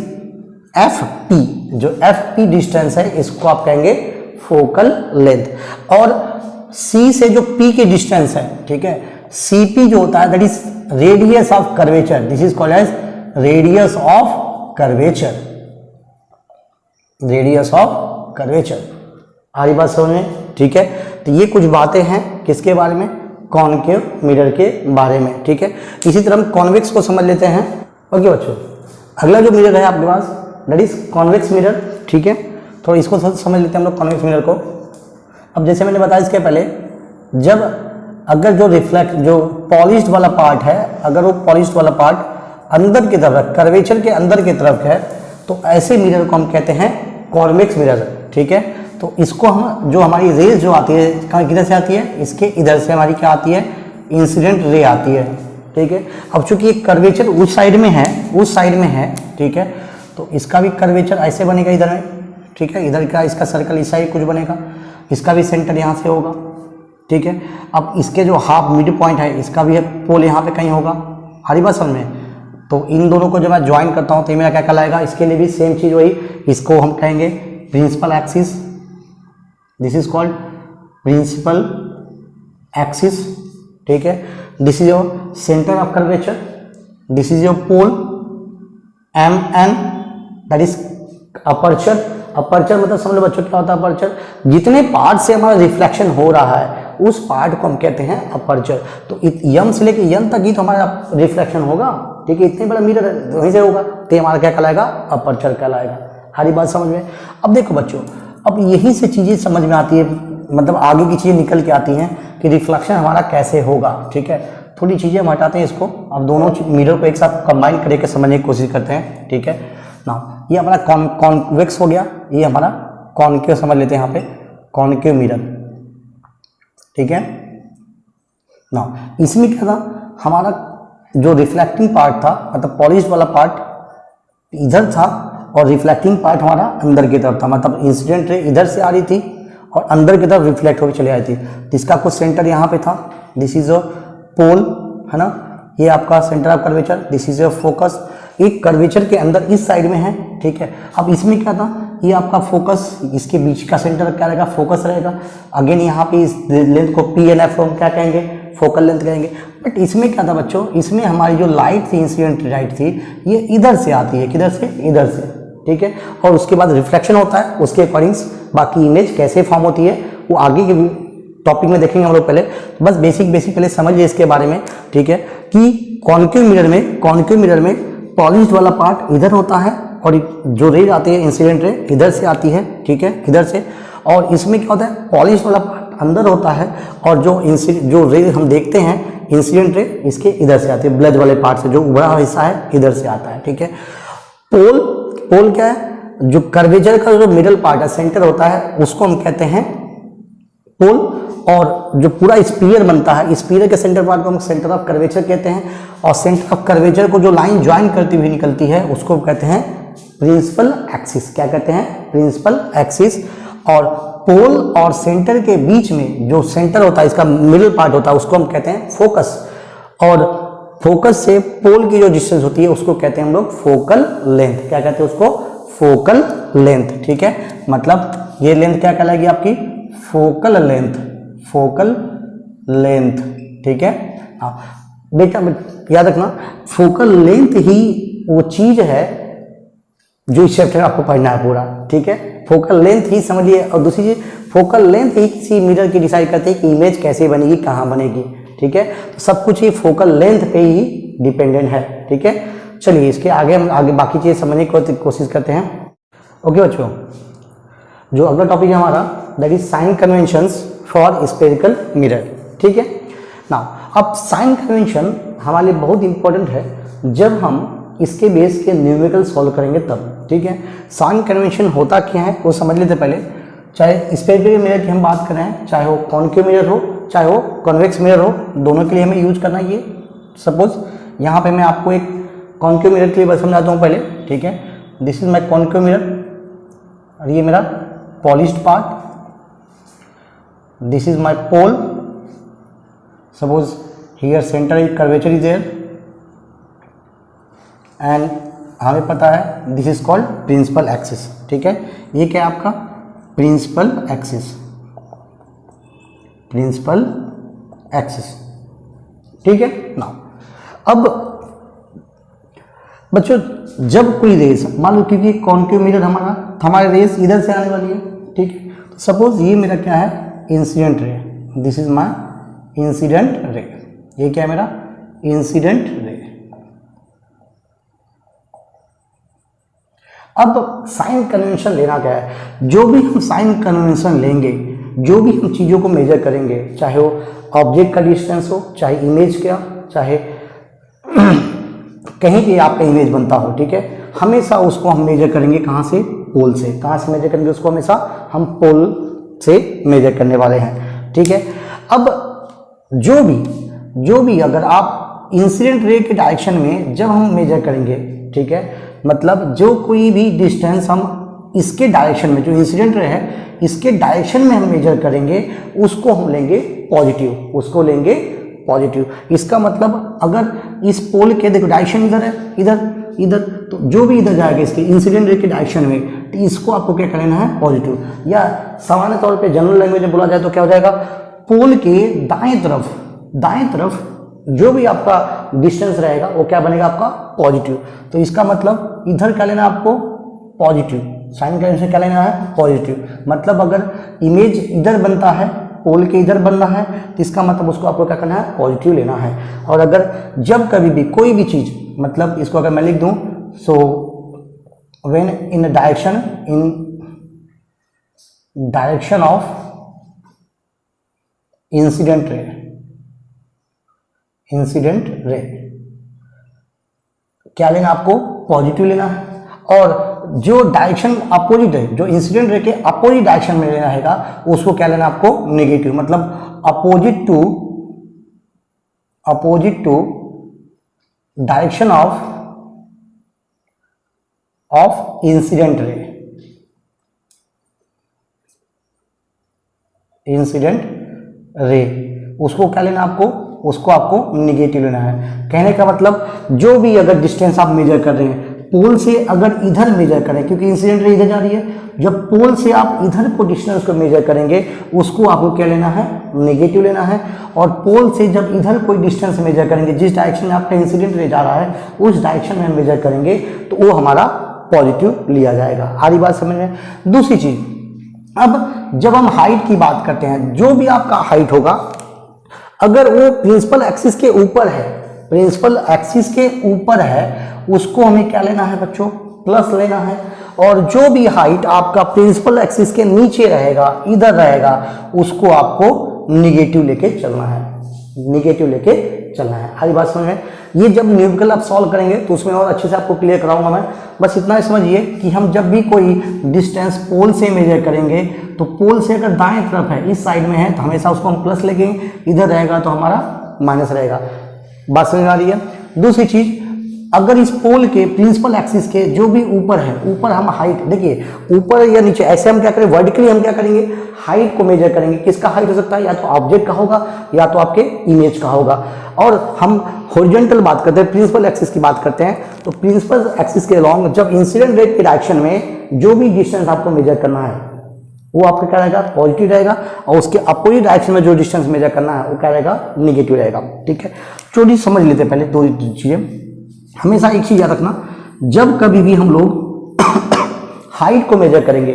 S1: f p. जो एफ पी डिस्टेंस है, इसको आप कहेंगे फोकल लेंथ। और सी से जो पी की डिस्टेंस है, ठीक है, सी पी जो होता है, that is radius of curvature. This is called as radius of curvature. Radius of curvature. आ रही बात समझ में? ठीक है, तो ये कुछ बातें हैं किसके बारे में? कॉनकेव मिरर के बारे में। ठीक है, इसी तरह हम कॉन्वेक्स को समझ लेते हैं। ओके बच्चों, अगला जो मिरर है आपके पास, दैट इज कॉन्वेक्स मिरर। ठीक है, तो इसको समझ लेते हैं हम लोग कॉन्वेक्स मिरर को। अब जैसे मैंने बताया इसके पहले, जब अगर जो रिफ्लेक्ट जो पॉलिश्ड वाला पार्ट है, अगर वो पॉलिश्ड वाला पार्ट अंदर की तरफ, कर्वेचर के अंदर की तरफ है, तो ऐसे मिरर को हम कहते हैं कॉन्वेक्स मिरर। ठीक है, तो इसको हम, जो हमारी रेज जो आती है, किधर से आती है? इसके इधर से हमारी क्या आती है? इंसिडेंट रे आती है। ठीक है, अब चूंकि एक कर्वेचर उस साइड में है, उस साइड में है, ठीक है, तो इसका भी कर्वेचर ऐसे बनेगा इधर में। ठीक है, इधर का इसका सर्कल इस साइड कुछ बनेगा, इसका भी सेंटर यहाँ से होगा। ठीक है, अब इसके जो हाफ मिड पॉइंट है, इसका भी पोल यहाँ पे कहीं होगा। हरी बात समझ में? तो इन दोनों को जब मैं ज्वाइन करता हूँ तो मेरा क्या कहलाएगा? इसके लिए भी सेम चीज़ वही, इसको हम कहेंगे principal axis. This is called principal axis. ठीक है, this is your centre of curvature, this is your pole M N, that is aperture. Aperture मतलब समझ लो बच्चों क्या होता है अपर्चर? जितने पार्ट से हमारा रिफ्लेक्शन हो रहा है, उस पार्ट को हम कहते हैं अपर्चर। तो यम से लेके यन तक ही तो हमारा रिफ्लेक्शन होगा। ठीक है, इतने बड़ा मिरर वहीं से होगा, तो हमारा क्या कहलाएगा? अपर्चर कहलाएगा। हरी बात समझ में? अब देखो बच्चों, अब यही से चीज़ें समझ में आती है, मतलब आगे की चीज़ें निकल के आती हैं कि रिफ्लेक्शन हमारा कैसे होगा। ठीक है, थोड़ी चीज़ें हम हटाते हैं इसको, अब दोनों मिरर को एक साथ कंबाइन करके समझने की कोशिश करते हैं। ठीक है ना, ये हमारा कॉन्वेक्स हो गया, ये हमारा कॉनकेव समझ लेते हैं यहाँ पे, कॉनकेव मिरर। ठीक है ना, इसमें क्या था? हमारा जो रिफ्लेक्टिंग पार्ट था, मतलब पॉलिश्ड वाला पार्ट इधर था और रिफ्लेक्टिंग पार्ट हमारा अंदर की तरफ था। मतलब इंसिडेंट रे इधर से आ रही थी और अंदर की तरफ रिफ्लेक्ट होकर चली आ रही थी। इसका कुछ सेंटर यहाँ पे था, दिस इज अ पोल, है ना, ये आपका centre of curvature, this is a focus. एक कर्वेचर के अंदर इस साइड में है। ठीक है, अब इसमें क्या था? ये आपका फोकस, इसके बीच का सेंटर क्या रहेगा? फोकस रहेगा। अगेन यहाँ पे इस लेंथ को पी एन एफ हम क्या कहेंगे? फोकल लेंथ कहेंगे। बट इसमें क्या था बच्चों? इसमें हमारी जो लाइट थी, इंसिडेंट लाइट थी, ये इधर से आती है। किधर से? इधर से। ठीक है, और उसके बाद रिफ्लेक्शन होता है, उसके अकॉर्डिंग्स बाकी इमेज कैसे फॉर्म होती है वो आगे के टॉपिक में देखेंगे हम लोग। पहले बस बेसिक पहले समझिए इसके बारे में। ठीक है, कि कॉनकेव मिरर में पॉलिश्ड वाला पार्ट इधर होता है और जो रे आती है इंसिडेंट रे इधर से आती है। ठीक है, इधर से। और इसमें क्या होता है? पॉलिश्ड वाला पार्ट अंदर होता है और जो रे हम देखते हैं इंसिडेंट रे, इसके इधर से आती है, ब्लड वाले पार्ट से, जो बड़ा हिस्सा है इधर से आता है। ठीक है, पोल क्या है? जो कर्वेचर का जो मिडल पार्ट है, सेंटर होता है, उसको हम कहते हैं पोल। और जो पूरा स्पीयर बनता है, स्पीयर के सेंटर पार्ट को हम सेंटर ऑफ कर्वेचर कहते हैं। और सेंटर ऑफ कर्वेचर को जो लाइन ज्वाइन करती हुई निकलती है, उसको कहते हैं प्रिंसिपल एक्सिस। क्या कहते हैं? Principal axis. और पोल और सेंटर के बीच में जो सेंटर होता है, इसका मिडल पार्ट होता है, उसको हम कहते हैं फोकस। और फोकस से पोल की जो डिस्टेंस होती है, उसको कहते हैं हम लोग फोकल लेंथ। क्या कहते हैं उसको? Focal length. ठीक है, मतलब ये लेंथ क्या कहलाएगी आपकी? Focal length. Focal length. ठीक है, बेटा याद रखना, फोकल लेंथ ही वो चीज है जो इस चैप्टर में आपको पढ़ना है पूरा। ठीक है, फोकल लेंथ ही समझिए। और दूसरी चीज, फोकल लेंथ ही किसी मिरर की डिसाइड करती है कि इमेज कैसे बनेगी, कहाँ बनेगी। ठीक है, तो सब कुछ ही फोकल लेंथ पे ही डिपेंडेंट है। ठीक है, चलिए इसके आगे हम बाकी चीज़ें समझने की कोशिश करते हैं। ओके बच्चों, जो अगला टॉपिक है हमारा that is sine conventions for spherical mirror. ठीक है ना। अब साइन कन्वेंशन हमारे लिए बहुत इंपॉर्टेंट है जब हम इसके बेस के न्यूमेरिकल सॉल्व करेंगे तब। ठीक है, साइन कन्वेंशन होता क्या है वो समझ लेते पहले। चाहे स्फेरिकल मिरर की हम बात करें, चाहे वो कॉन्केव मिरर हो, चाहे वो कॉन्वेक्स मिरर हो, दोनों के लिए हमें यूज करना ये। सपोज यहाँ पे मैं आपको एक कॉन्केव मिरर के लिए बस समझाता हूँ पहले। ठीक है, this is my concave mirror और ये मेरा polished part, this is my pole. Suppose here centre is curvature is there and हमें पता है this is called principal axis. ठीक है, ये क्या है आपका प्रिंसिपल एक्सिस, प्रिंसिपल एक्सिस। ठीक है ना। अब बच्चों जब कोई रेस मान लो, क्योंकि कॉन्केव मिरर हमारे रेस इधर से आने वाली है। ठीक है, तो सपोज ये मेरा क्या है incident ray, this is my incident ray, ये क्या है मेरा इंसिडेंट रे। अब साइन कन्वेंशन लेना क्या है, जो भी हम साइन कन्वेंशन लेंगे, जो भी हम चीज़ों को मेजर करेंगे, चाहे वो ऑब्जेक्ट का डिस्टेंस हो, चाहे इमेज का, चाहे कहीं भी आपका इमेज बनता हो। ठीक है, हमेशा उसको हम मेजर करेंगे कहाँ से, पोल से। कहाँ से मेजर करेंगे उसको, हमेशा हम पोल से मेजर करने वाले हैं। ठीक है, अब जो भी अगर आप इंसिडेंट रे के डायरेक्शन में जब हम मेजर करेंगे, ठीक है, मतलब जो कोई भी डिस्टेंस हम इसके डायरेक्शन में, जो इंसिडेंट रे है इसके डायरेक्शन में हम मेजर करेंगे, उसको हम लेंगे पॉजिटिव, उसको लेंगे पॉजिटिव। इसका मतलब अगर इस पोल के देखो डायरेक्शन इधर है, इधर, तो जो भी इधर जाएगा इसके इंसिडेंट रे के डायरेक्शन में, तो इसको आपको क्या कर लेना है पॉजिटिव। या सामान्य तौर पे जनरल लैंग्वेज में बोला जाए तो क्या हो जाएगा, पोल के दाएं तरफ जो भी आपका डिस्टेंस रहेगा वो क्या बनेगा आपका पॉजिटिव। तो इसका मतलब इधर क्या लेना आपको पॉजिटिव, साइन कन्वेंशन क्या लेना है पॉजिटिव। मतलब अगर इमेज इधर बनता है, पोल के इधर बनना है, तो इसका मतलब उसको आपको क्या करना है पॉजिटिव लेना है। और अगर जब कभी भी कोई भी चीज़, मतलब इसको अगर मैं लिख दूं, so when in direction of incident रे क्या लेना आपको पॉजिटिव लेना है। और जो डायरेक्शन अपोजिट है, जो इंसिडेंट रे के अपोजिट डायरेक्शन में लेना है उसको क्या लेना आपको नेगेटिव। मतलब opposite to direction of incident ray, उसको क्या लेना आपको, उसको आपको निगेटिव लेना है। कहने का मतलब जो भी अगर डिस्टेंस आप मेजर कर रहे हैं, पोल से अगर इधर मेजर करें, क्योंकि इंसिडेंट रे इधर जा रही है, जब पोल से आप इधर को डिस्टेंस को मेजर करेंगे उसको आपको क्या लेना है नेगेटिव लेना है। और पोल से जब इधर कोई डिस्टेंस मेजर करेंगे, जिस डायरेक्शन में आपका इंसिडेंट रे जा रहा है उस डायरेक्शन में हम मेजर करेंगे तो वो हमारा पॉजिटिव लिया जाएगा। आरी बात समझ में। दूसरी चीज, अब जब हम हाइट की बात करते हैं, जो भी आपका हाइट होगा अगर वो प्रिंसिपल एक्सिस के ऊपर है, उसको हमें क्या लेना है बच्चों प्लस लेना है। और जो भी हाइट आपका प्रिंसिपल एक्सिस के नीचे रहेगा, इधर रहेगा, उसको आपको निगेटिव लेके चलना है, आगे बात समझ में। ये जब न्यूमेरिकल आप सॉल्व करेंगे तो उसमें और अच्छे से आपको क्लियर कराऊंगा मैं। बस इतना समझिए कि हम जब भी कोई डिस्टेंस पोल से मेजर करेंगे तो पोल से अगर दाएं तरफ है, इस साइड में है, तो हमेशा उसको हम प्लस लेंगे, इधर रहेगा तो हमारा माइनस रहेगा। बात समझ आ रही है। दूसरी चीज, अगर इस पोल के प्रिंसिपल एक्सिस के जो भी ऊपर है, ऊपर हम हाइट, देखिए ऊपर या नीचे, ऐसे हम क्या करें वर्टिकली हम क्या करेंगे हाइट को मेजर करेंगे। किसका हाइट हो सकता है, या तो ऑब्जेक्ट का होगा या तो आपके इमेज का होगा। और हम हॉरिजॉन्टल बात करते हैं, प्रिंसिपल एक्सिस की बात करते हैं, तो प्रिंसिपल एक्सिस के अलॉन्ग जब इंसिडेंट रे के डायरेक्शन में जो भी डिस्टेंस आपको मेजर करना है वो आपका क्या रहेगा पॉजिटिव रहेगा, और उसके अपोजिट डायरेक्शन में जो डिस्टेंस मेजर करना है वो क्या रहेगा नेगेटिव रहेगा। ठीक है, चलिए समझ लेते हैं पहले दो चीजें। हमेशा एक चीज याद रखना, जब कभी भी हम लोग हाइट को मेजर करेंगे,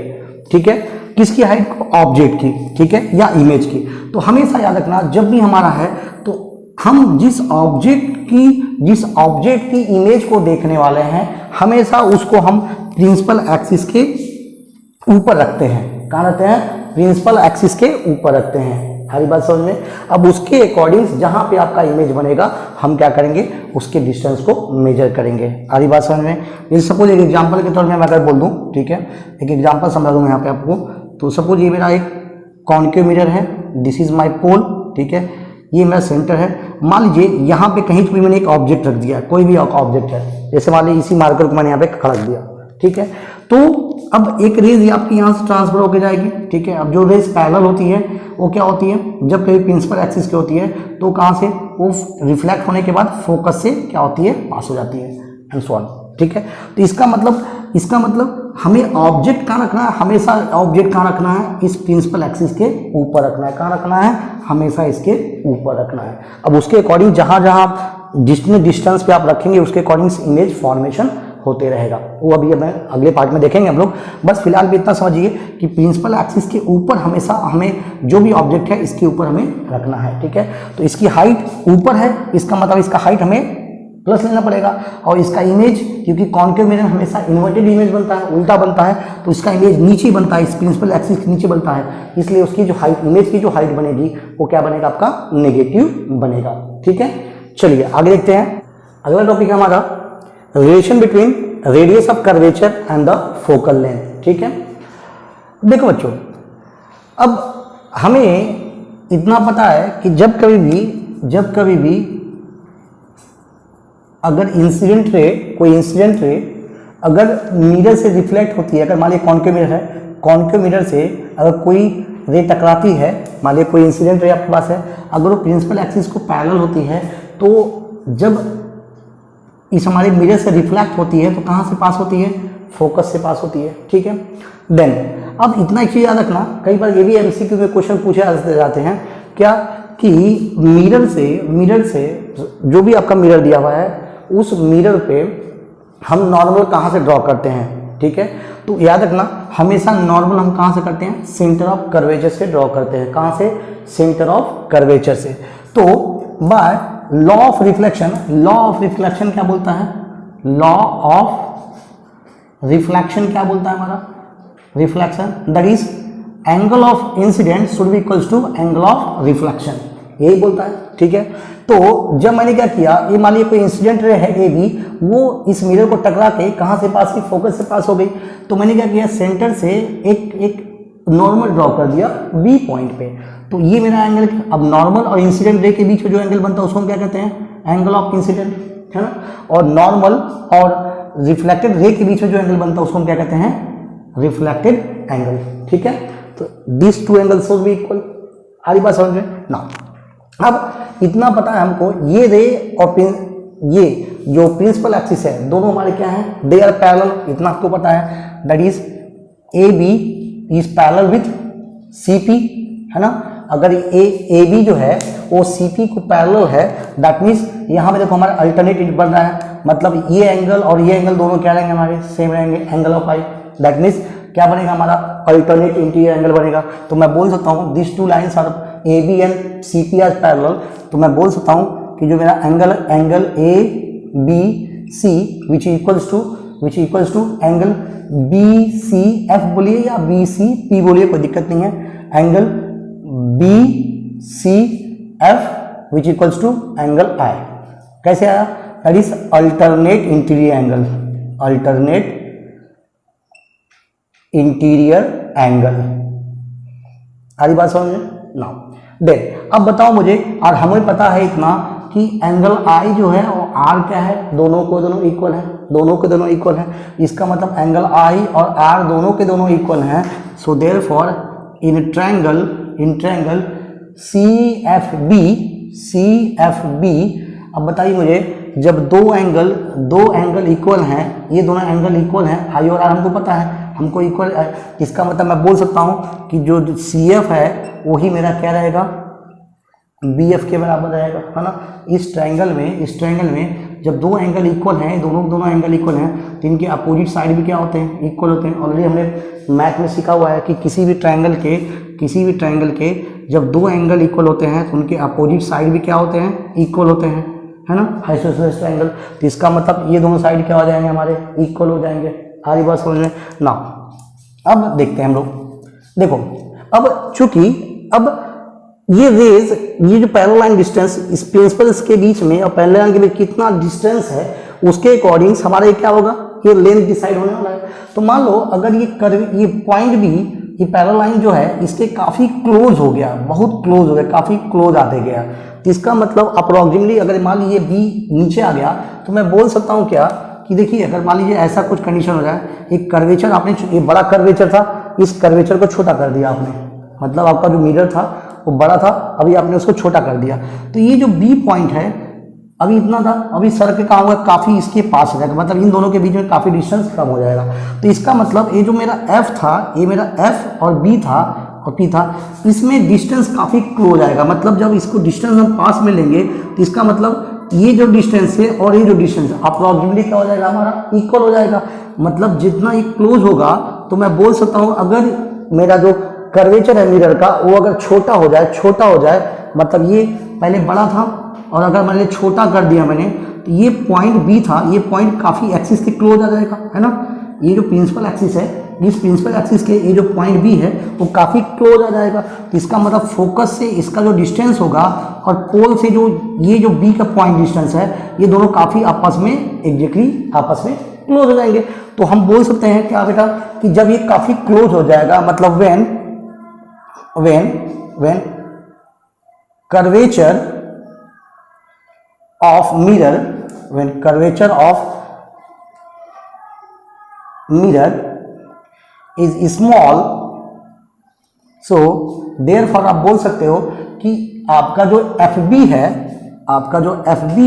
S1: ठीक है, किसकी हाइट को, ऑब्जेक्ट की, ठीक है, या इमेज की, तो हमेशा याद रखना जब भी हमारा है तो हम जिस ऑब्जेक्ट की इमेज को देखने वाले हैं हमेशा उसको हम प्रिंसिपल एक्सिस के ऊपर रखते हैं। कहाँ रखते हैं, प्रिंसिपल एक्सिस के ऊपर रखते हैं। हरी बात समझ में। अब उसके अकॉर्डिंग जहाँ पे आपका इमेज बनेगा हम क्या करेंगे, उसके डिस्टेंस को मेजर करेंगे। हरी बात समझ में। जैसे सपोज एक एग्जांपल के तौर में मैं अगर बोल दूँ, ठीक है, एक एग्जांपल समझा दूँ यहाँ पे आपको। तो सपोज ये मेरा एक कॉन्केव मिरर है, दिस इज माई पोल, ठीक है, ये मेरा सेंटर है। मान लीजिए यहाँ पे कहीं तो भी मैंने एक ऑब्जेक्ट रख दिया, कोई भी ऑब्जेक्ट है, जैसे मान लीजिए इसी मार्कर को मैंने यहाँ पे खड़ा दिया, ठीक है। तो अब एक रेज आपकी यहाँ से ट्रांसफर होकर जाएगी, ठीक है। अब जो रेज पैरेलल होती है वो क्या होती है, जब कभी प्रिंसिपल एक्सिस की होती है तो कहाँ से, वो रिफ्लेक्ट होने के बाद फोकस से क्या होती है, पास हो जाती है, एंड सो ऑन, ठीक है। तो इसका मतलब हमें ऑब्जेक्ट कहाँ रखना है, हमेशा ऑब्जेक्ट कहाँ रखना है, इस प्रिंसिपल एक्सिस के ऊपर रखना है। कहाँ रखना है, हमेशा इसके ऊपर रखना है। अब उसके अकॉर्डिंग जहाँ जहाँ जितने डिस्टेंस पे आप रखेंगे उसके अकॉर्डिंग इमेज फॉर्मेशन होते रहेगा। वो अभी मैं अगले पार्ट में देखेंगे हम लोग। बस फिलहाल भी इतना समझिए कि प्रिंसिपल एक्सिस के ऊपर हमेशा हमें जो भी ऑब्जेक्ट है इसके ऊपर हमें रखना है, ठीक है। तो इसकी हाइट ऊपर है, इसका मतलब इसका हाइट हमें प्लस लेना पड़ेगा। और इसका इमेज, क्योंकि कॉन्केव मिरर हमेशा इन्वर्टेड इमेज बनता है, उल्टा बनता है, तो इसका इमेज नीचे बनता है, इस प्रिंसिपल एक्सिस के नीचे बनता है, इसलिए उसकी जो हाइट, इमेज की जो हाइट बनेगी वो क्या बनेगा, आपका नेगेटिव बनेगा, ठीक है। चलिए आगे देखते हैं। अगला टॉपिक है हमारा relation between radius of curvature and the focal length, ठीक है। देखो बच्चों, अब हमें इतना पता है कि जब कभी भी अगर कोई इंसिडेंट रे अगर मिरर से रिफ्लेक्ट होती है, अगर मान लीजिए कॉन्केव मिरर है, कॉन्केव मिरर से अगर कोई रे टकराती है, मान लीजिए कोई इंसिडेंट रे आपके पास है, अगर वो प्रिंसिपल एक्सिस को पैरेलल होती है, तो जब इस हमारे मिरर से रिफ्लेक्ट होती है तो कहाँ से पास होती है, फोकस से पास होती है, ठीक है। देन अब इतना एक चीज़ याद रखना, कई बार ये भी एमसीक्यू में क्वेश्चन पूछे जाते हैं क्या, कि मिरर से जो भी आपका मिरर दिया हुआ है उस मिरर पे हम नॉर्मल कहाँ से ड्रॉ करते हैं, ठीक है। तो याद रखना हमेशा नॉर्मल हम कहाँ से करते हैं, सेंटर ऑफ कर्वेचर से ड्रॉ करते हैं। कहाँ से, सेंटर ऑफ कर्वेचर से। तो बाय लॉ ऑफ रिफ्लेक्शन क्या बोलता है, लॉ ऑफ रिफ्लेक्शन क्या बोलता है हमारा, reflection that is angle of incident should be equals to angle of reflection, यही बोलता है, ठीक है। तो जब मैंने क्या किया, ये मान लीजिए कोई इंसिडेंट रे है ए बी, वो इस मिरर को टकरा के कहाँ से पास की, फोकस से पास हो गई। तो मैंने क्या किया, सेंटर से एक नॉर्मल ड्रॉ कर दिया बी पॉइंट पे। तो ये मेरा एंगल, अब नॉर्मल और इंसिडेंट रे के बीच में जो एंगल बनता है उसको हम क्या कहते हैं, एंगल ऑफ इंसिडेंट, है ना। और नॉर्मल और रिफ्लेक्टेड रे के बीच में जो एंगल बनता है उसको हम क्या कहते हैं, रिफ्लेक्टेड एंगल, ठीक है। तो this two angles should be equal. आरी बात समझ में ना। अब इतना पता है हमको, ये रे और ये जो प्रिंसिपल एक्सिस है दोनों हमारे क्या हैं, दे आर पैरेलल, इतना आपको पता है। That is A B is parallel with C P, है ना। अगर ए बी जो है वो सी पी को पैरेलल है, दैट मीन्स यहाँ पे देखो हमारा अल्टरनेट बन रहा है, मतलब ये एंगल और ये एंगल दोनों क्या रहेंगे, हमारे सेम रहेंगे, angle of I. That means क्या बनेगा, हमारा अल्टरनेट इंटीरियर एंगल बनेगा। तो मैं बोल सकता हूँ this two lines are A B and C P are parallel. तो मैं बोल सकता हूँ कि जो मेरा angle A B C which equals to angle B C F बोलिए या बी सी पी बोलिए, कोई दिक्कत नहीं है। Angle B C f which equals to angle i. कैसे आया, that is alternate interior angle, alternate interior angle. आरी बात समझ में ना। देख अब बताओ मुझे, और हमें पता है इतना कि एंगल आई जो है वो आर क्या है, दोनों इक्वल है, दोनों के दोनों इक्वल है। इसका मतलब एंगल आई और आर दोनों के दोनों इक्वल हैं। So therefore in triangle C F B, अब बताइए मुझे, जब दो एंगल इक्वल हैं, ये दोनों एंगल इक्वल हैं, आई और आर हमको पता है, हमको इक्वल, इसका मतलब मैं बोल सकता हूँ कि जो सी एफ है वही मेरा क्या रहेगा, बी एफ के बराबर रहेगा, है ना। इस ट्रायंगल में जब दो एंगल इक्वल हैं, दोनों एंगल इक्वल हैं, तो इनके अपोजिट साइड भी क्या होते हैं, इक्वल होते हैं। ऑलरेडी हमने मैथ में सीखा हुआ है कि किसी भी ट्रायंगल के जब दो एंगल इक्वल होते हैं तो उनके अपोजिट साइड भी क्या होते हैं, इक्वल होते हैं, है ना, आइसोसेलेस ट्रायंगल। तो इसका मतलब ये दोनों साइड क्या हो जाएंगे, हमारे इक्वल हो जाएंगे। आरी बात समझ में ना। अब देखते हैं हम लोग, देखो अब चूंकि अब ये रेज, ये जो पैरेलल लाइन डिस्टेंस इस प्रिंसिपल्स के बीच में और पैरेलल लाइन के बीच कितना डिस्टेंस है उसके अकॉर्डिंग हमारा ये क्या होगा, ये लेंथ डिसाइड होने वाला है। तो मान लो अगर ये कर्व, ये पॉइंट भी, ये पैरेलल लाइन जो है इसके काफ़ी क्लोज हो गया, बहुत क्लोज हो गया, काफ़ी क्लोज आते गया, तो इसका मतलब अप्रोक्सीमेटली अगर मान लीजिए बी नीचे आ गया तो मैं बोल सकता हूँ क्या कि देखिए अगर मान लीजिए ऐसा कुछ कंडीशन हो जाए, एक कर्वेचर आपने, ये बड़ा कर्वेचर था, इस कर्वेचर को छोटा कर दिया आपने, मतलब आपका जो मिरर था वो बड़ा था, अभी आपने उसको छोटा कर दिया, तो ये जो बी पॉइंट है अभी इतना था, अभी सर के कहाँ होगा, काफ़ी इसके पास हो जाएगा, मतलब इन दोनों के बीच में काफ़ी डिस्टेंस कम हो जाएगा। तो इसका मतलब ये जो मेरा एफ था, ये मेरा एफ और बी था और पी था, इसमें डिस्टेंस काफ़ी क्लोज आएगा, मतलब जब इसको डिस्टेंस हम पास में लेंगे तो इसका मतलब ये जो डिस्टेंस है और ये जो डिस्टेंस है अप्रॉक्सीमेटली क्या हो जाएगा, हमारा इक्वल हो जाएगा। मतलब जितना ये क्लोज होगा तो मैं बोल सकता हूँ अगर मेरा जो कर्वेचर है मिरर का वो अगर छोटा हो जाए, मतलब ये पहले बड़ा था और अगर मैंने छोटा कर दिया मैंने, तो ये पॉइंट बी था, ये पॉइंट काफ़ी एक्सिस के क्लोज आ जाएगा, है ना। ये जो प्रिंसिपल एक्सिस है, इस प्रिंसिपल एक्सिस के ये जो पॉइंट बी है वो काफ़ी क्लोज आ जाएगा। तो इसका मतलब फोकस से इसका जो डिस्टेंस होगा और पोल से जो ये जो बी का पॉइंट डिस्टेंस है, ये दोनों काफ़ी आपस में एग्जैक्टली आपस में क्लोज हो जाएंगे। तो हम बोल सकते हैं क्या बेटा कि जब ये काफ़ी क्लोज हो जाएगा, मतलब when curvature of mirror, when curvature of mirror is small, so therefore आप बोल सकते हो कि आपका जो FB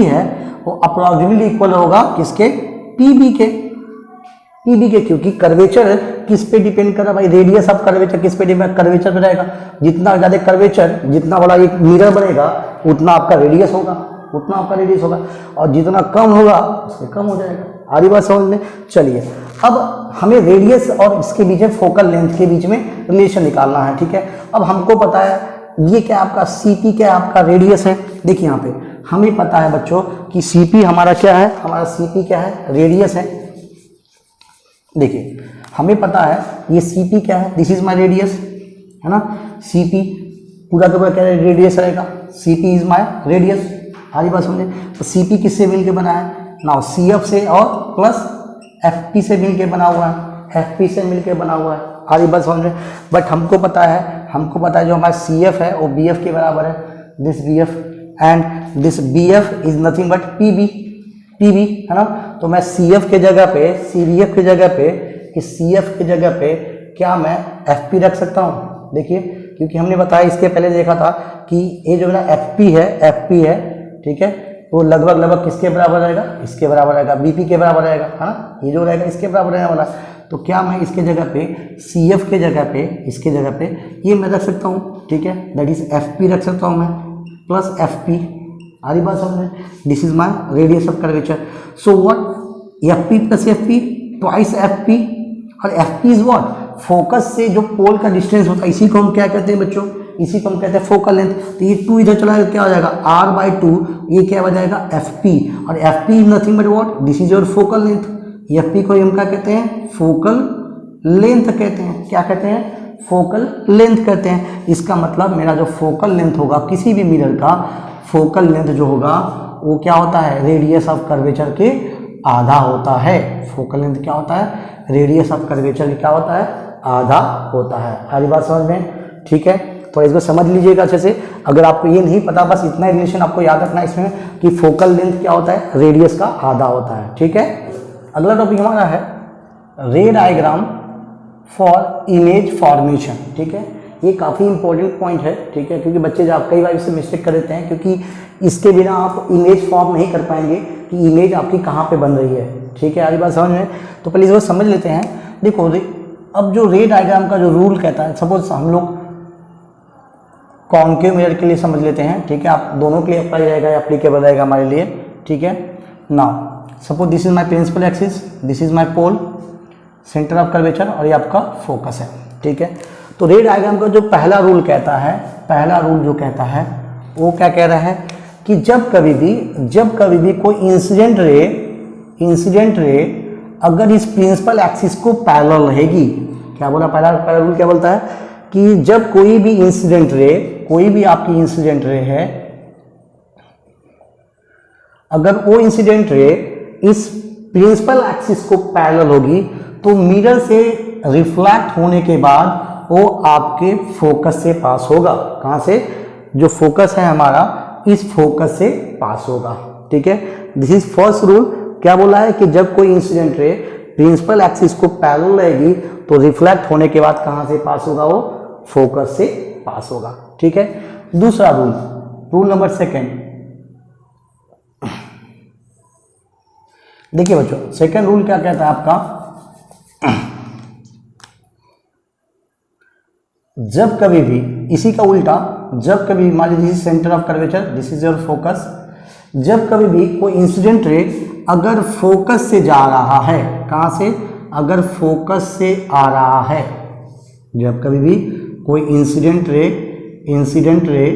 S1: है, वो अप्रोक्सीमेटली इक्वल होगा किसके, PB के, क्योंकि कर्वेचर किस पे डिपेंड कर रहा है भाई, रेडियस ऑफ कर्वेचर किस पे डिपेंड, कर्वेचर पे रहेगा। जितना ज़्यादा कर्वेचर, जितना बड़ा एक मिरर बनेगा उतना आपका रेडियस होगा, और जितना कम होगा उससे कम हो जाएगा। आरी बात समझ में। चलिए अब हमें रेडियस और इसके बीच में फोकल लेंथ के बीच में रिलेशन निकालना है, ठीक है। अब हमको पता है ये क्या आपका CP क्या आपका रेडियस है। देखिए यहाँ पे हमें पता है बच्चों कि CP हमारा क्या है, हमारा CP क्या है, रेडियस है। देखिए हमें पता है ये CP क्या है, दिस इज माय रेडियस, है ना। CP पूरा का पूरा क्या रेडियस रहेगा, CP इज माय रेडियस। हमारी बात समझे। तो CP किससे मिलके बना है, नाउ CF से और प्लस FP से मिलके बना हुआ है, FP से मिलके बना हुआ है। हमारी बात समझ में। बट हमको पता है जो हमारा CF है वो BF के बराबर है, this BF, and this BF is nothing but PB, है ना। तो मैं CF के जगह पे, CBF के जगह पे, इस CF के जगह पे क्या मैं FP रख सकता हूँ। देखिए क्योंकि हमने बताया इसके पहले देखा था कि ये जो मेरा FP है, ठीक है, वो लगभग किसके बराबर रहेगा, इसके बराबर रहेगा, BP के बराबर रहेगा, है ना। ये जो रहेगा इसके बराबर रहने वाला। तो क्या मैं इसके जगह पे CF के जगह पे, इसके जगह पे ये मैं रख सकता हूँ, ठीक है, दैट इज FP रख सकता हूँ मैं, प्लस FP। आरी बात समझ, this is my radius of curvature. So what, FP plus FP twice FP, और FP इज व्हाट, फोकस से जो पोल का डिस्टेंस होता है, इसी को हम क्या कहते हैं बच्चों, इसी को हम कहते हैं फोकल लेंथ। तो ये 2 इधर चला क्या हो जाएगा, R/2, ये क्या हो जाएगा FP, और FP is nothing but what, this is your focal length. FP को हम क्या कहते हैं, फोकल लेंथ कहते हैं। क्या कहते हैं, फोकल लेंथ कहते हैं। इसका मतलब मेरा जो फोकल लेंथ होगा किसी भी मिरर का, फोकल लेंथ जो होगा वो क्या होता है, रेडियस ऑफ कर्वेचर के आधा होता है। फोकल लेंथ क्या होता है, रेडियस ऑफ कर्वेचर क्या होता है, आधा होता है। हमारी बात समझ में, ठीक है। तो इसको समझ लीजिएगा अच्छे से। अगर आपको ये नहीं पता, बस इतना रिलेशन आपको याद रखना है इसमें कि फोकल लेंथ क्या होता है, रेडियस का आधा होता है, ठीक है। अगला टॉपिक हमारा है रे डायग्राम फॉर इमेज फॉर्मेशन, ठीक है। ये काफ़ी इंपॉर्टेंट पॉइंट है, ठीक है, क्योंकि बच्चे जब कई बार इससे मिस्टेक कर देते हैं, क्योंकि इसके बिना आप इमेज फॉर्म नहीं कर पाएंगे कि इमेज आपकी कहाँ पे बन रही है, ठीक है। आरी बात समझ में। तो पहले इसको समझ लेते हैं। देखो अब जो रे डायग्राम का जो रूल कहता है, सपोज हम लोग कॉन्केव मिरर के लिए समझ लेते हैं, ठीक है। आप दोनों के लिए अप्लाई रहेगा, एप्लीकेबल रहेगा हमारे लिए, ठीक है। Now suppose this is my principal axis, this is my pole, centre of curvature, और ये आपका फोकस है, ठीक है। तो रे डायग्राम का जो पहला रूल कहता है, पहला रूल जो कहता है वो क्या कह रहा है कि जब कभी भी कोई इंसिडेंट रे अगर इस प्रिंसिपल एक्सिस को पैरेलल रहेगी, क्या बोला पहला रूल क्या बोलता है कि जब कोई भी इंसिडेंट रे, कोई भी आपकी इंसिडेंट रे है, अगर वो इंसिडेंट रे इस प्रिंसिपल एक्सिस को पैरेलल होगी तो मिरर से रिफ्लेक्ट होने के बाद वो आपके फोकस से पास होगा। कहाँ से? जो फोकस है हमारा, इस फोकस से पास होगा। ठीक है, दिस इज फर्स्ट रूल। क्या बोला है कि जब कोई इंसिडेंट रे प्रिंसिपल एक्सिस को पैरेलल रहेगी तो रिफ्लेक्ट होने के बाद कहाँ से पास होगा? वो फोकस से पास होगा। ठीक है, दूसरा रूल, रूल नंबर सेकेंड। देखिए बच्चों, सेकेंड रूल क्या कहता है आपका? जब कभी भी, इसी का उल्टा, जब कभी मान लीजिए this is centre of curvature, this is your focus, जब कभी भी कोई इंसिडेंट रे अगर फोकस से जा रहा है, कहाँ से? अगर फोकस से आ रहा है, जब कभी भी कोई इंसिडेंट रे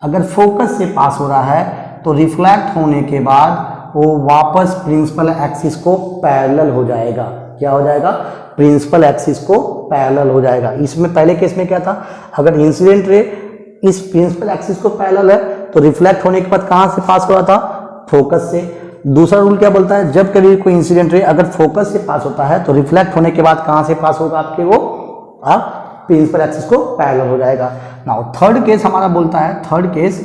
S1: अगर फोकस से पास हो रहा है तो रिफ्लेक्ट होने के बाद वो वापस प्रिंसिपल एक्सिस को पैरेलल हो जाएगा। क्या हो जाएगा? प्रिंसिपल एक्सिस को पैरेलल हो जाएगा। इसमें पहले केस में क्या था? अगर इंसिडेंट रे इस प्रिंसिपल एक्सिस को पैरेलल है तो रिफ्लेक्ट होने के बाद कहाँ से पास हो रहा था? फोकस से। दूसरा रूल क्या बोलता है? जब कभी कोई इंसिडेंट रे अगर फोकस से पास होता है तो रिफ्लेक्ट होने के बाद कहाँ से पास होगा आपके? वो प्रिंसिपल एक्सिस को पैरेलल हो जाएगा। नाउ थर्ड केस हमारा बोलता है, थर्ड केस,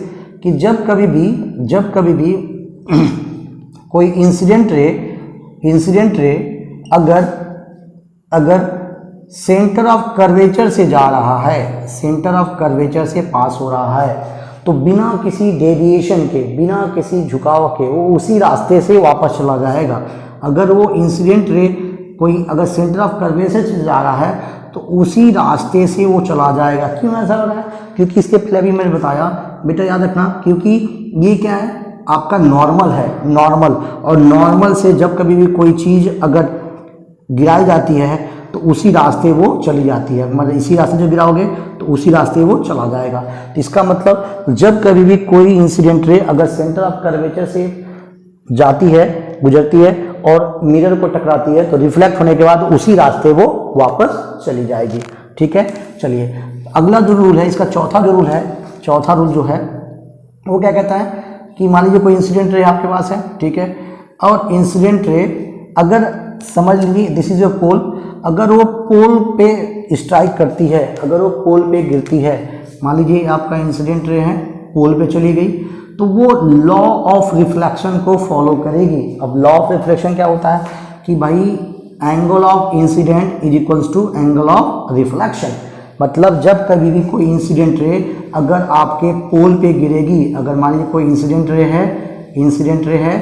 S1: कि जब कभी भी कोई इंसिडेंट रे अगर सेंटर ऑफ कर्वेचर से जा रहा है, सेंटर ऑफ कर्वेचर से पास हो रहा है, तो बिना किसी डेविएशन के, बिना किसी झुकाव के वो उसी रास्ते से वापस चला जाएगा। अगर वो इंसिडेंट रे कोई अगर सेंटर ऑफ कर्वेचर से जा रहा है तो उसी रास्ते से वो चला जाएगा। क्यों ऐसा हो रहा है? क्योंकि इसके पहले भी मैंने बताया, बेटा याद रखना, क्योंकि ये क्या है? आपका नॉर्मल है, नॉर्मल, और नॉर्मल से जब कभी भी कोई चीज़ अगर गिराई जाती है तो उसी रास्ते वो चली जाती है। मतलब इसी रास्ते जो गिराओगे तो उसी रास्ते वो चला जाएगा। तो इसका मतलब जब कभी भी कोई इंसिडेंट रे अगर सेंटर ऑफ कर्वेचर से जाती है, गुजरती है और मिरर को टकराती है तो रिफ्लेक्ट होने के बाद उसी रास्ते वो वापस चली जाएगी। ठीक है, चलिए अगला जो रूल है, इसका चौथा जो रूल है, चौथा रूल जो है वो क्या कहता है कि मान लीजिए कोई इंसिडेंट रे आपके पास है, ठीक है, और इंसिडेंट रे अगर समझ लीजिए दिस इज योर पोल, अगर वो पोल पे स्ट्राइक करती है, अगर वो पोल पे गिरती है, मान लीजिए आपका इंसिडेंट रे है, पोल पे चली गई, तो वो लॉ ऑफ रिफ्लेक्शन को फॉलो करेगी। अब लॉ ऑफ रिफ्लेक्शन क्या होता है कि भाई angle of incident is equals to angle of reflection. मतलब जब कभी भी कोई इंसिडेंट रे अगर आपके पोल पे गिरेगी, अगर मान लीजिए कोई इंसिडेंट रे है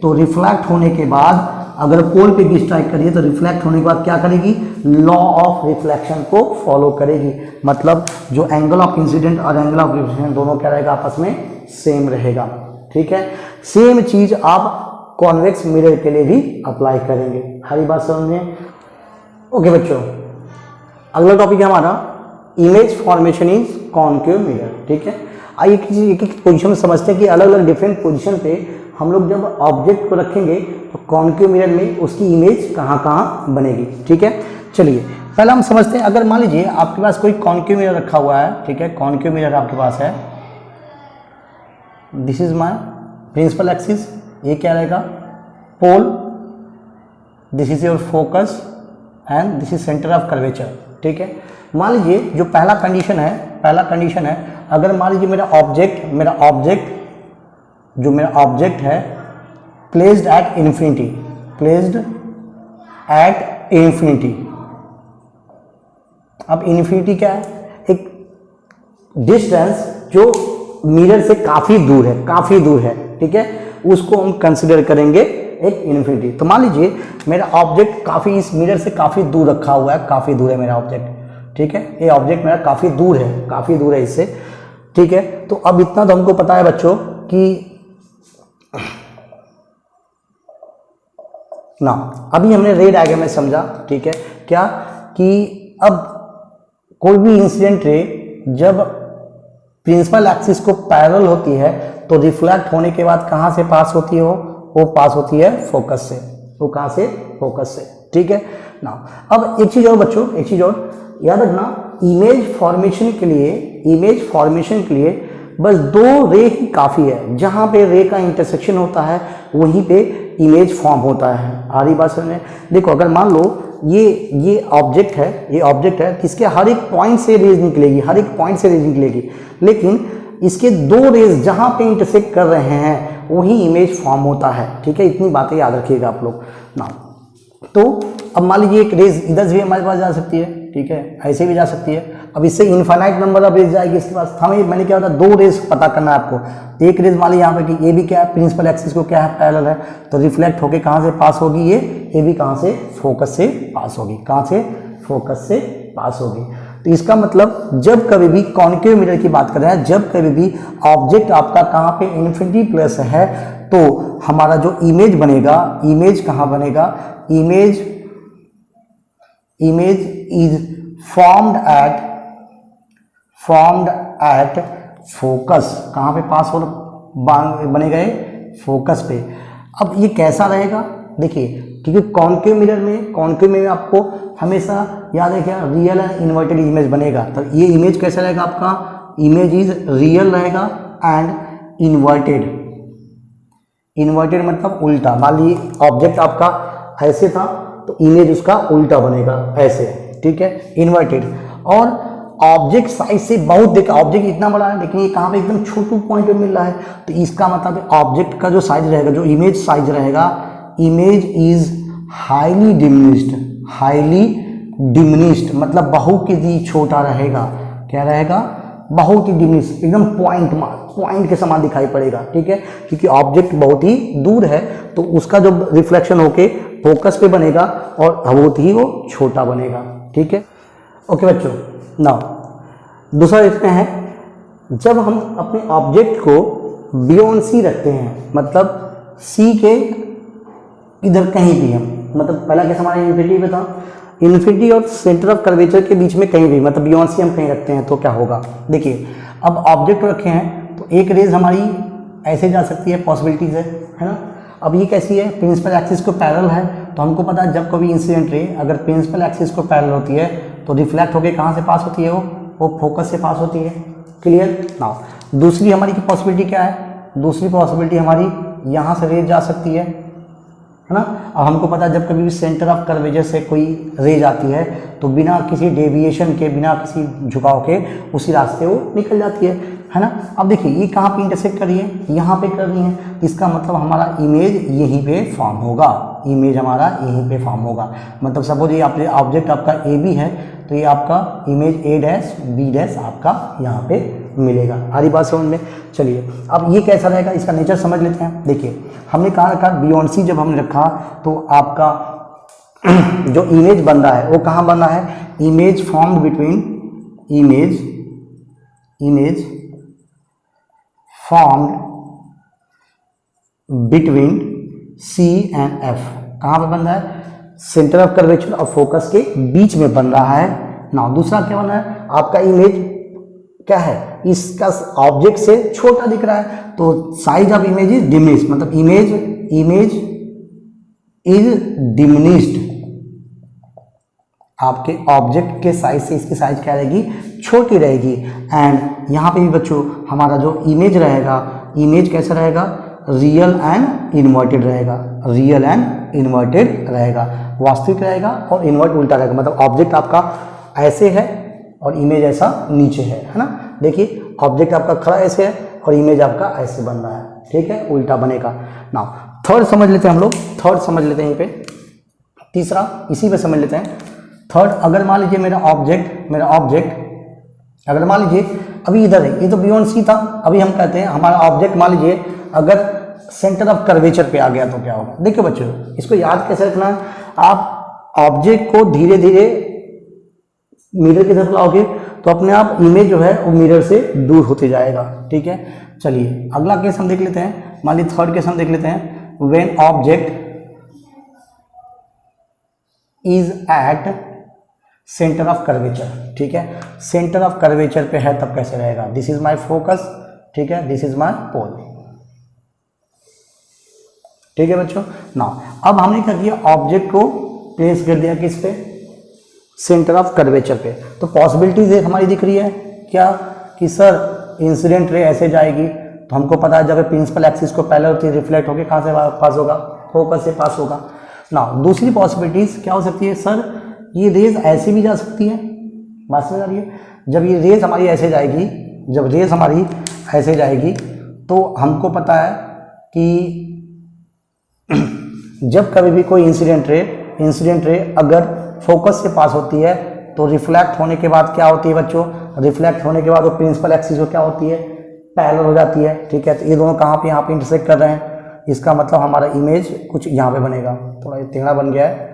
S1: तो रिफ्लेक्ट होने के बाद अगर पोल पे भी स्ट्राइक करिए तो रिफ्लेक्ट होने के बाद क्या करेगी? लॉ ऑफ रिफ्लेक्शन को फॉलो करेगी। मतलब जो एंगल ऑफ इंसिडेंट और एंगल ऑफ रिफ्लेक्शन दोनों क्या रहेगा? आपस में सेम रहेगा। ठीक है, सेम चीज आप कॉन्वेक्स मिरर के लिए भी अप्लाई करेंगे। हरी बात समझ में? ओके बच्चों, अगला टॉपिक है हमारा image formation is concave mirror. ठीक है, आइए किसी एक एक पोजीशन में समझते हैं कि अलग अलग डिफरेंट पोजीशन पे हम लोग जब ऑब्जेक्ट को रखेंगे तो कॉन्केव मिरर में उसकी इमेज कहाँ कहाँ बनेगी। ठीक है, चलिए पहले हम समझते हैं, अगर मान लीजिए आपके पास कोई कॉन्केव मिरर रखा हुआ है, ठीक है, कॉन्केव मिरर आपके पास है, this is my principal axis, ये क्या रहेगा? Pole, this is your focus and this is centre of curvature. ठीक है, मान लीजिए जो पहला कंडीशन है, अगर मान लीजिए मेरा ऑब्जेक्ट है प्लेस्ड एट इन्फिनिटी, अब इन्फिनिटी क्या है? एक डिस्टेंस जो मिरर से काफी दूर है, ठीक है, उसको हम कंसिडर करेंगे एक इन्फिनिटी। तो मान लीजिए मेरा ऑब्जेक्ट काफी इस मिरर से काफी दूर रखा हुआ है, काफी दूर है मेरा ऑब्जेक्ट। ठीक है, ये ऑब्जेक्ट मेरा काफी दूर है इससे। ठीक है, तो अब इतना तो हमको पता है बच्चों कि ना, अभी हमने रे डायग्राम में समझा, ठीक है, क्या कि अब कोई भी इंसिडेंट रे जब प्रिंसिपल एक्सिस को पैरेलल होती है तो रिफ्लेक्ट होने के बाद कहाँ से पास होती है? वो पास होती है फोकस से। वो कहाँ से? फोकस से। ठीक है, ना। अब एक चीज़ और बच्चों, एक चीज़ और याद रखना, इमेज फॉर्मेशन के लिए बस 2 रे ही काफ़ी है। जहाँ पे रे का इंटरसेक्शन होता है वहीं पे इमेज फॉर्म होता है। आ रही बात समझ में? देखो अगर मान लो ये ऑब्जेक्ट है, इसके हर एक पॉइंट से रेज निकलेगी, लेकिन इसके 2 रेज जहाँ पे इंटरसेक्ट कर रहे हैं वही इमेज फॉर्म होता है। ठीक है, इतनी बातें याद रखिएगा आप लोग ना। तो अब मान लीजिए एक रेज इधर से भी हमारे पास जा सकती है, ठीक है, ऐसे भी जा सकती है। अब इससे इनफाइनाइट नंबर ऑफ रेज जाएगी इसके पास। हमें मैंने क्या होता है 2 रेज पता करना है आपको। एक रेज मान लीजिए यहाँ पे कि ये भी क्या है, प्रिंसिपल एक्सिस को क्या है, पैरेलल है, तो रिफ्लेक्ट होके कहाँ से पास होगी, ये भी कहाँ से, फोकस से पास होगी। कहाँ से, फोकस से पास होगी। तो इसका मतलब जब कभी भी कॉन्केव मिरर की बात कर रहे हैं, जब कभी भी ऑब्जेक्ट आपका कहाँ पे इन्फिनिटी प्लस है, तो हमारा जो इमेज बनेगा, इमेज कहाँ बनेगा, image is formed at focus. कहाँ पे पास हो बनेगा ये, फोकस पे। अब ये कैसा रहेगा देखिए, क्योंकि कॉन्केव मिरर में आपको हमेशा याद है क्या, रियल एंड इन्वर्टेड इमेज बनेगा। तो ये इमेज कैसा रहेगा आपका, इमेज इज रियल रहेगा एंड इन्वर्टेड मतलब उल्टा। मान लीजिए ऑब्जेक्ट आपका ऐसे था तो इमेज उसका उल्टा बनेगा ऐसे, ठीक है, इन्वर्टेड। और ऑब्जेक्ट साइज से बहुत देखा, ऑब्जेक्ट इतना बड़ा है लेकिन ये कहाँ पे एकदम छोटू पॉइंट पे मिल रहा है, तो इसका मतलब ऑब्जेक्ट का जो साइज रहेगा, जो इमेज साइज रहेगा, इमेज इज हाईली डिमिनिश्ड मतलब बहुत ही छोटा रहेगा। क्या रहेगा, बहुत ही डिमिनिश्ड, एकदम पॉइंट के समान दिखाई पड़ेगा। ठीक है, क्योंकि ऑब्जेक्ट बहुत ही दूर है तो उसका जो रिफ्लेक्शन होके फोकस पे बनेगा और बहुत ही वो छोटा बनेगा। ठीक है, ओके बच्चों। नाउ दूसरा देखते हैं, जब हम अपने ऑब्जेक्ट को बियॉन्ड सी रखते हैं, मतलब सी के इधर कहीं भी हम, मतलब पहला केस हमारा इन्फिनिटी पे था, इन्फिनिटी और सेंटर ऑफ कर्वेचर के बीच में कहीं भी, मतलब बियॉन्ड सी हम कहीं रखते हैं तो क्या होगा। देखिए अब ऑब्जेक्ट रखे हैं तो एक रेज हमारी ऐसे जा सकती है, पॉसिबिलिटीज है ना। अब ये कैसी है, प्रिंसिपल एक्सिस को पैरेलल है, तो हमको पता है जब कभी इंसिडेंट रे अगर प्रिंसिपल एक्सिस को पैरेलल होती है तो रिफ्लेक्ट होकर कहाँ से पास होती है, वो फोकस से पास होती है। क्लियर। नाउ दूसरी हमारी की पॉसिबिलिटी क्या है, दूसरी पॉसिबिलिटी हमारी यहाँ से रेज जा सकती है ना। अब हमको पता है जब कभी भी सेंटर ऑफ कर्वेचर से कोई रेज आती है तो बिना किसी डेविएशन के, बिना किसी झुकाव के उसी रास्ते वो निकल जाती है ना। अब देखिए ये कहाँ पे इंटरसेक्ट कर रही है, यहाँ पे कर रही है, तो इसका मतलब हमारा इमेज यहीं पे फॉर्म होगा, इमेज हमारा यहीं पे फॉर्म होगा। मतलब सपोज ये ऑब्जेक्ट आपका ए बी है तो ये आपका image A dash B dash आपका यहाँ पे मिलेगा। हरी बात समझ में। चलिए अब ये कैसा रहेगा, इसका नेचर समझ लेते हैं। देखिए हमने कहा रखा बियॉन्ड सी, जब हमने रखा तो आपका जो इमेज बन रहा है वो कहाँ बन रहा है, image formed between image formed between C and F. कहाँ पे बन रहा है, सेंटर ऑफ कर्वेचर और फोकस के बीच में बन रहा है ना। दूसरा क्या बन रहा है, आपका इमेज क्या है, इसका ऑब्जेक्ट से छोटा दिख रहा है तो size of image is diminished, मतलब इमेज इज डिमिनिश्ड। आपके ऑब्जेक्ट के साइज से इसकी साइज क्या रहेगी, छोटी रहेगी। एंड यहाँ पे भी बच्चों हमारा जो इमेज रहेगा, इमेज कैसा रहेगा, रियल एंड इन्वर्टेड रहेगा, रियल एंड इन्वर्टेड रहेगा, वास्तविक रहेगा और इन्वर्ट उल्टा रहेगा। मतलब ऑब्जेक्ट आपका ऐसे है और इमेज ऐसा नीचे है ना। देखिए ऑब्जेक्ट आपका खड़ा ऐसे है और इमेज आपका ऐसे बन रहा है, ठीक है, उल्टा बनेगा ना। थर्ड समझ लेते हैं हम लोग, थर्ड समझ लेते हैं यहीं पे। तीसरा इसी पे समझ लेते हैं। थर्ड, अगर मान लीजिए मेरा ऑब्जेक्ट अगर मान लीजिए अभी इधर है, ये तो बियॉन्ड सी था, अभी हम कहते हैं हमारा ऑब्जेक्ट मान लीजिए अगर सेंटर ऑफ कर्वेचर पे आ गया तो क्या होगा। देखिए बच्चों इसको याद कैसे रखना है, आप ऑब्जेक्ट को धीरे धीरे मिरर की तरफ लाओगे तो अपने आप इमेज जो है वो मिरर से दूर होते जाएगा। ठीक है, चलिए अगला केस हम देख लेते हैं। मान लीजिए थर्ड केस हम देख लेते हैं, when object is eight centre of curvature. ठीक है, सेंटर ऑफ कर्वेचर पे है तब कैसे रहेगा, दिस इज माय फोकस, ठीक है, दिस इज माय पोल। ठीक है बच्चों। नाउ अब हमने क्या किया, ऑब्जेक्ट को प्लेस कर दिया किस पे, सेंटर ऑफ कर्वेचर पे। तो पॉसिबिलिटीज एक हमारी दिख रही है क्या कि सर इंसिडेंट रे ऐसे जाएगी, तो हमको पता है जब प्रिंसिपल एक्सिस को पैरेलल होती है रिफ्लेक्ट होकर कहाँ से पास होगा, फोकस से पास होगा ना। दूसरी पॉसिबिलिटीज क्या हो सकती है, सर ये रेज ऐसे भी जा सकती है, बात समझ आ रही है। जब ये रेज हमारी ऐसे जाएगी, जब रेज हमारी ऐसे जाएगी तो हमको पता है कि जब कभी भी कोई इंसिडेंट रे अगर फोकस से पास होती है तो रिफ्लेक्ट होने के बाद क्या होती है बच्चों, रिफ्लेक्ट होने के बाद वो प्रिंसिपल एक्सिस को क्या होती है, पैरेलल हो जाती है। ठीक है, तो ये दोनों कहाँ पे यहाँ पे इंटरसेक्ट कर रहे हैं, इसका मतलब हमारा इमेज कुछ यहाँ पे बनेगा, थोड़ा ये टेढ़ा बन गया है,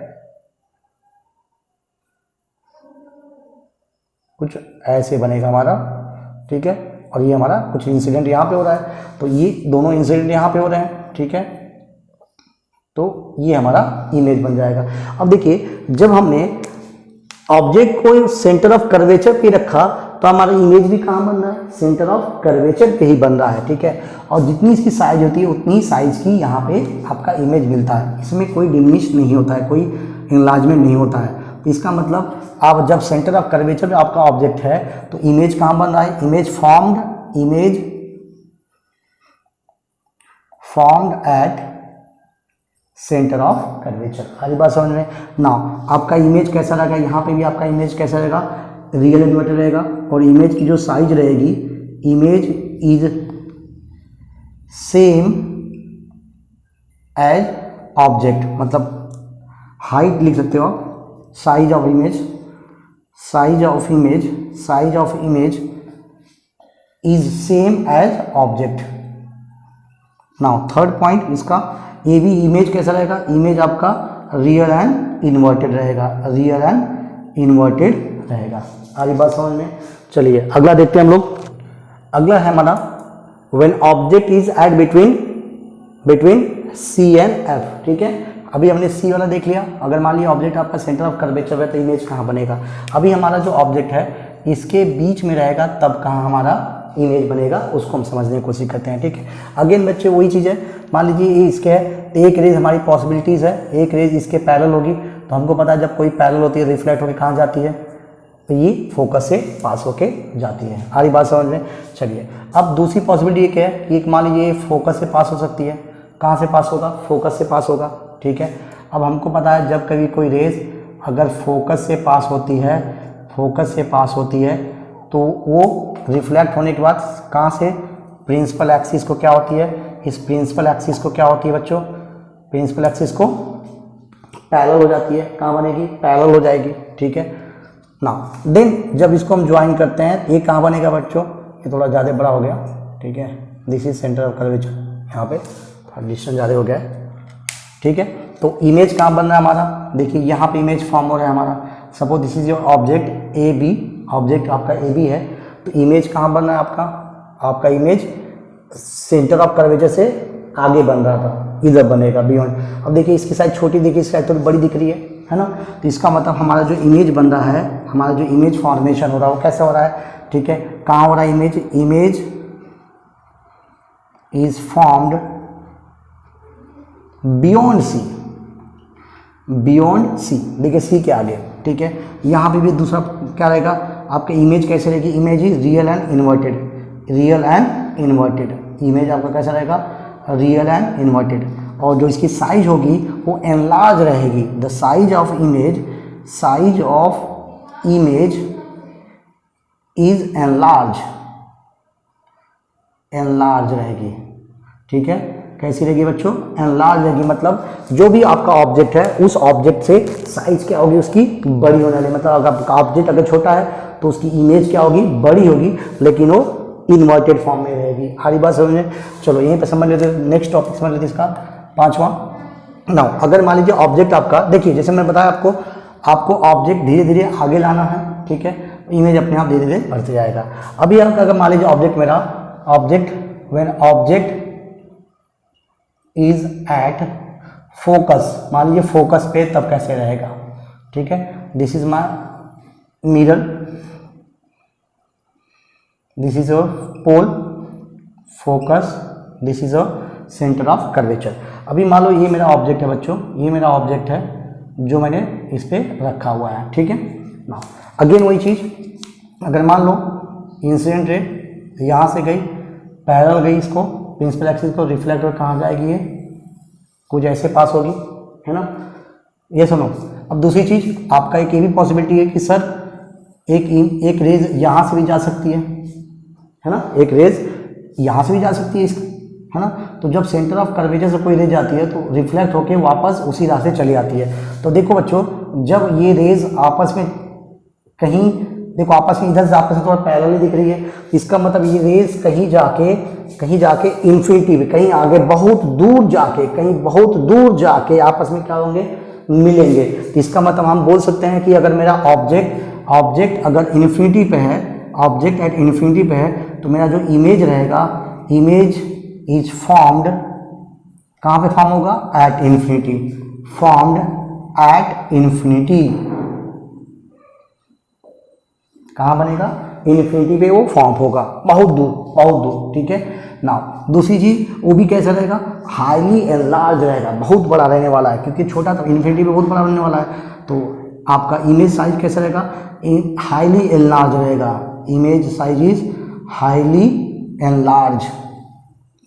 S1: कुछ ऐसे बनेगा हमारा। ठीक है, और ये हमारा कुछ इंसिडेंट यहाँ पे हो रहा है, तो ये दोनों इंसिडेंट यहाँ पे हो रहे हैं। ठीक है, तो ये हमारा इमेज बन जाएगा। अब देखिए जब हमने ऑब्जेक्ट को सेंटर ऑफ कर्वेचर पे रखा तो हमारा इमेज भी कहाँ बन रहा है, सेंटर ऑफ कर्वेचर पे ही बन रहा है। ठीक है, और जितनी इसकी साइज होती है उतनी साइज की यहाँ पे आपका इमेज मिलता है, इसमें कोई डिमिनिश नहीं होता है, कोई इनलार्जमेंट नहीं होता है। तो इसका मतलब आप जब सेंटर ऑफ कर्वेचर पे आपका ऑब्जेक्ट है तो इमेज कहाँ बन रहा है, image formed at centre of curvature. हरी बात समझ में ना। आपका इमेज कैसा रहेगा, यहाँ पे भी आपका इमेज कैसा रहेगा, रियल इन्वर्टेड रहेगा, और इमेज की जो साइज रहेगी, image is same as object, मतलब हाइट लिख सकते हो आप, size of image is same as object. Now third point इसका, ये भी इमेज कैसा रहेगा, इमेज आपका रियल एंड इन्वर्टेड रहेगा। आगे बात समझ में। चलिए अगला देखते हैं हम लोग। अगला है हमारा when object is at between C and F. ठीक है, अभी हमने सी वाला देख लिया। अगर मान लिया ऑब्जेक्ट आपका सेंटर ऑफ कर्वेचर है तो इमेज कहाँ बनेगा, अभी हमारा जो ऑब्जेक्ट है इसके बीच में रहेगा तब कहाँ हमारा इमेज बनेगा, उसको हम समझने की कोशिश करते हैं। ठीक है, अगेन बच्चे वही चीज़ है, मान लीजिए ये इसके है, एक रेज हमारी पॉसिबिलिटीज़ है, एक रेज इसके पैरेलल होगी, तो हमको पता है जब कोई पैरेलल होती है रिफ्लेक्ट होकर कहाँ जाती है, तो ये फोकस से पास होके जाती है। आरी बात समझ में। चलिए अब दूसरी पॉसिबिलिटी ये क्या है कि एक मान लीजिए फोकस से पास हो सकती है, कहाँ से पास होगा, फोकस से पास होगा। ठीक है, अब हमको पता है जब कभी कोई रेज अगर फोकस से पास होती है तो वो रिफ्लेक्ट होने के बाद कहाँ से, प्रिंसिपल एक्सिस को क्या होती है, इस प्रिंसिपल एक्सिस को क्या होती है बच्चों, प्रिंसिपल एक्सिस को पैरेलल हो जाती है, कहाँ बनेगी, पैरेलल हो जाएगी। ठीक है ना, देन जब इसको हम ज्वाइन करते हैं ये कहाँ बनेगा बच्चों, ये थोड़ा ज़्यादा बड़ा हो गया। ठीक है, this is centre of curvature, यहाँ पे डिस्टेंस ज़्यादा हो गया है। ठीक है, तो इमेज कहाँ बन रहा है हमारा, देखिए यहाँ पे इमेज फॉर्म हो रहा है हमारा। Suppose this is your object A B, object आपका ए बी है, तो इमेज कहाँ बन रहा है आपका इमेज सेंटर ऑफ कर्वेचर से आगे बन रहा था, इधर बनेगा बियॉन्ड। अब देखिए इसकी साइज छोटी दिखी, इसकी साइज थोड़ी बड़ी दिख रही है ना, तो इसका मतलब हमारा जो इमेज बन रहा है, हमारा जो इमेज फॉर्मेशन हो रहा है वो कैसे हो रहा है। ठीक है, कहाँ हो रहा है image is formed beyond C, देखिए सी के आगे। ठीक है, यहाँ पे भी दूसरा क्या रहेगा, आपके इमेज कैसे रहेगी, image is real and inverted, image आपका कैसा रहेगा, रियल एंड इन्वर्टेड, और जो इसकी साइज होगी वो एनलार्ज रहेगी। The size of image is enlarge रहेगी। ठीक है, कैसी रहेगी बच्चों, एनलार्ज रहेगी, मतलब जो भी आपका ऑब्जेक्ट है उस ऑब्जेक्ट से साइज क्या होगी उसकी बड़ी होने वाली, मतलब अगर आपका ऑब्जेक्ट अगर छोटा है तो उसकी इमेज क्या होगी, बड़ी होगी, लेकिन वो इन्वर्टेड फॉर्म में रहेगी। हरी बात समझ में। चलो यहीं पे समझ लेते हैं, नेक्स्ट टॉपिक समझ लेते हैं इसका पांचवा। नाउ अगर मान लीजिए ऑब्जेक्ट आपका, देखिए जैसे मैंने बताया आपको ऑब्जेक्ट धीरे धीरे आगे लाना है। ठीक है, इमेज अपने आप धीरे धीरे बढ़ते जाएगा। अभी अगर मान लीजिए when object is at focus, मान लीजिए फोकस पे, तब कैसे रहेगा। ठीक है, this is my mirror, this is your pole focus, this is your centre of curvature. अभी मान लो ये मेरा ऑब्जेक्ट है बच्चों, ये मेरा ऑब्जेक्ट है, जो मैंने इस पे रखा हुआ है, ठीक है ना। अगेन वही चीज़, अगर मान लो इंसिडेंट रे यहाँ से गई, पैरेलल गई इसको प्रिंसिपल एक्सिस को, रिफ्लेक्टर कहाँ जाएगी, ये कुछ ऐसे पास होगी, है ना। ये सुनो, अब दूसरी चीज़ आपका एक ये भी पॉसिबिलिटी है कि सर एक रेज यहाँ से भी जा सकती है ना, एक रेज यहाँ से भी जा सकती है है ना। तो जब सेंटर ऑफ कर्वेचर से कोई रेज आती है तो रिफ्लेक्ट होके वापस उसी रास्ते चली आती है। तो देखो बच्चों, जब ये रेज आपस में कहीं, देखो आपस में इधर से आपस में थोड़ा पैरेलल दिख रही है, इसका मतलब ये रेज कहीं जाके इन्फिनिटी में, कहीं आगे बहुत दूर जाके आपस में क्या होंगे, मिलेंगे। तो इसका मतलब हम बोल सकते हैं कि अगर मेरा ऑब्जेक्ट अगर इन्फिनिटी पे है, ऑब्जेक्ट एट इन्फिनिटी पे है, तो मेरा जो इमेज रहेगा, इमेज इज फॉर्म्ड, कहाँ पे फॉर्म होगा, at infinity, formed at infinity, कहाँ बनेगा, इन्फिनिटी पे वो फॉर्म होगा, बहुत दूर, ठीक है ना। दूसरी चीज वो भी कैसा रहेगा, हाईली एनलार्ज रहेगा, बहुत बड़ा रहने वाला है, क्योंकि छोटा तो इन्फिनिटी पे बहुत बड़ा रहने वाला है। तो आपका इमेज साइज कैसा रहेगा, हाईली एनलार्ज रहेगा, image size is highly enlarge,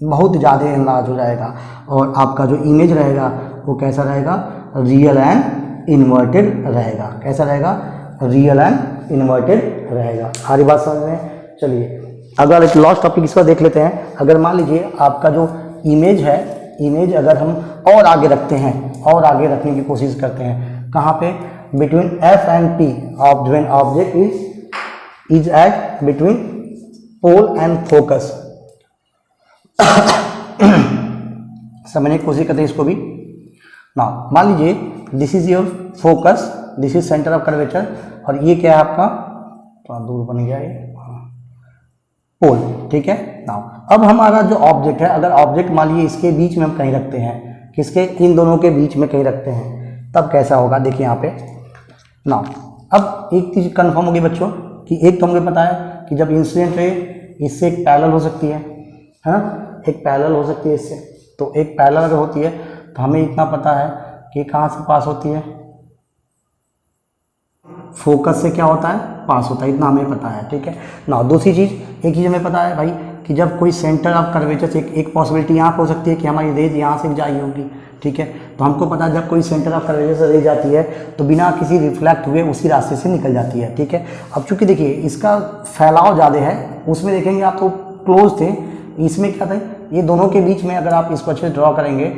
S1: बहुत ज़्यादा एनलार्ज हो जाएगा। और आपका जो इमेज रहेगा वो कैसा रहेगा, रियल एंड इन्वर्टेड रहेगा, कैसा रहेगा, रियल एंड इन्वर्टेड रहेगा। सारी बात समझ में। चलिए अगर एक लास्ट टॉपिक इस पर देख लेते हैं। अगर मान लीजिए आपका जो इमेज है, इमेज अगर हम और आगे रखते हैं, और आगे रखने की कोशिश करते हैं, कहाँ पे, between F and P, when object is at between pole and focus, समझने की कोशिश करते हैं इसको भी ना। मान लीजिए this is your focus, this is centre of curvature, और ये क्या है आपका, थोड़ा दूर बन गया ये, पोल, ठीक है ना। अब हमारा जो ऑब्जेक्ट है, अगर ऑब्जेक्ट मान लीजिए इसके बीच में हम कहीं रखते हैं, किसके, इन दोनों के बीच में कहीं रखते हैं, तब कैसा होगा, देखिए यहाँ पे ना। अब एक चीज़ कंफर्म होगी बच्चों कि एक तो हमें पता है कि जब इंसिडेंट रे इससे एक पैरेलल हो सकती है ना, एक पैरेलल हो सकती है इससे, तो एक पैरेलल अगर होती है तो हमें इतना पता है कि कहाँ से पास होती है, फोकस से क्या होता है, पास होता है, इतना हमें पता है, ठीक है ना। दूसरी चीज़, एक चीज़ हमें पता है भाई कि जब कोई सेंटर ऑफ कर्वेचर से एक पॉसिबिलिटी यहाँ पर हो सकती है कि हमारी रेज यहाँ से भी जाई होगी, ठीक है। तो हमको पता है जब कोई सेंटर ऑफ कर्वेचर से रेज आती है तो बिना किसी रिफ्लेक्ट हुए उसी रास्ते से निकल जाती है, ठीक है। अब चूंकि देखिए इसका फैलाव ज़्यादा है, उसमें देखेंगे आप तो क्लोज थे, इसमें क्या था, ये दोनों के बीच में अगर आप इसको अच्छे से ड्रॉ करेंगे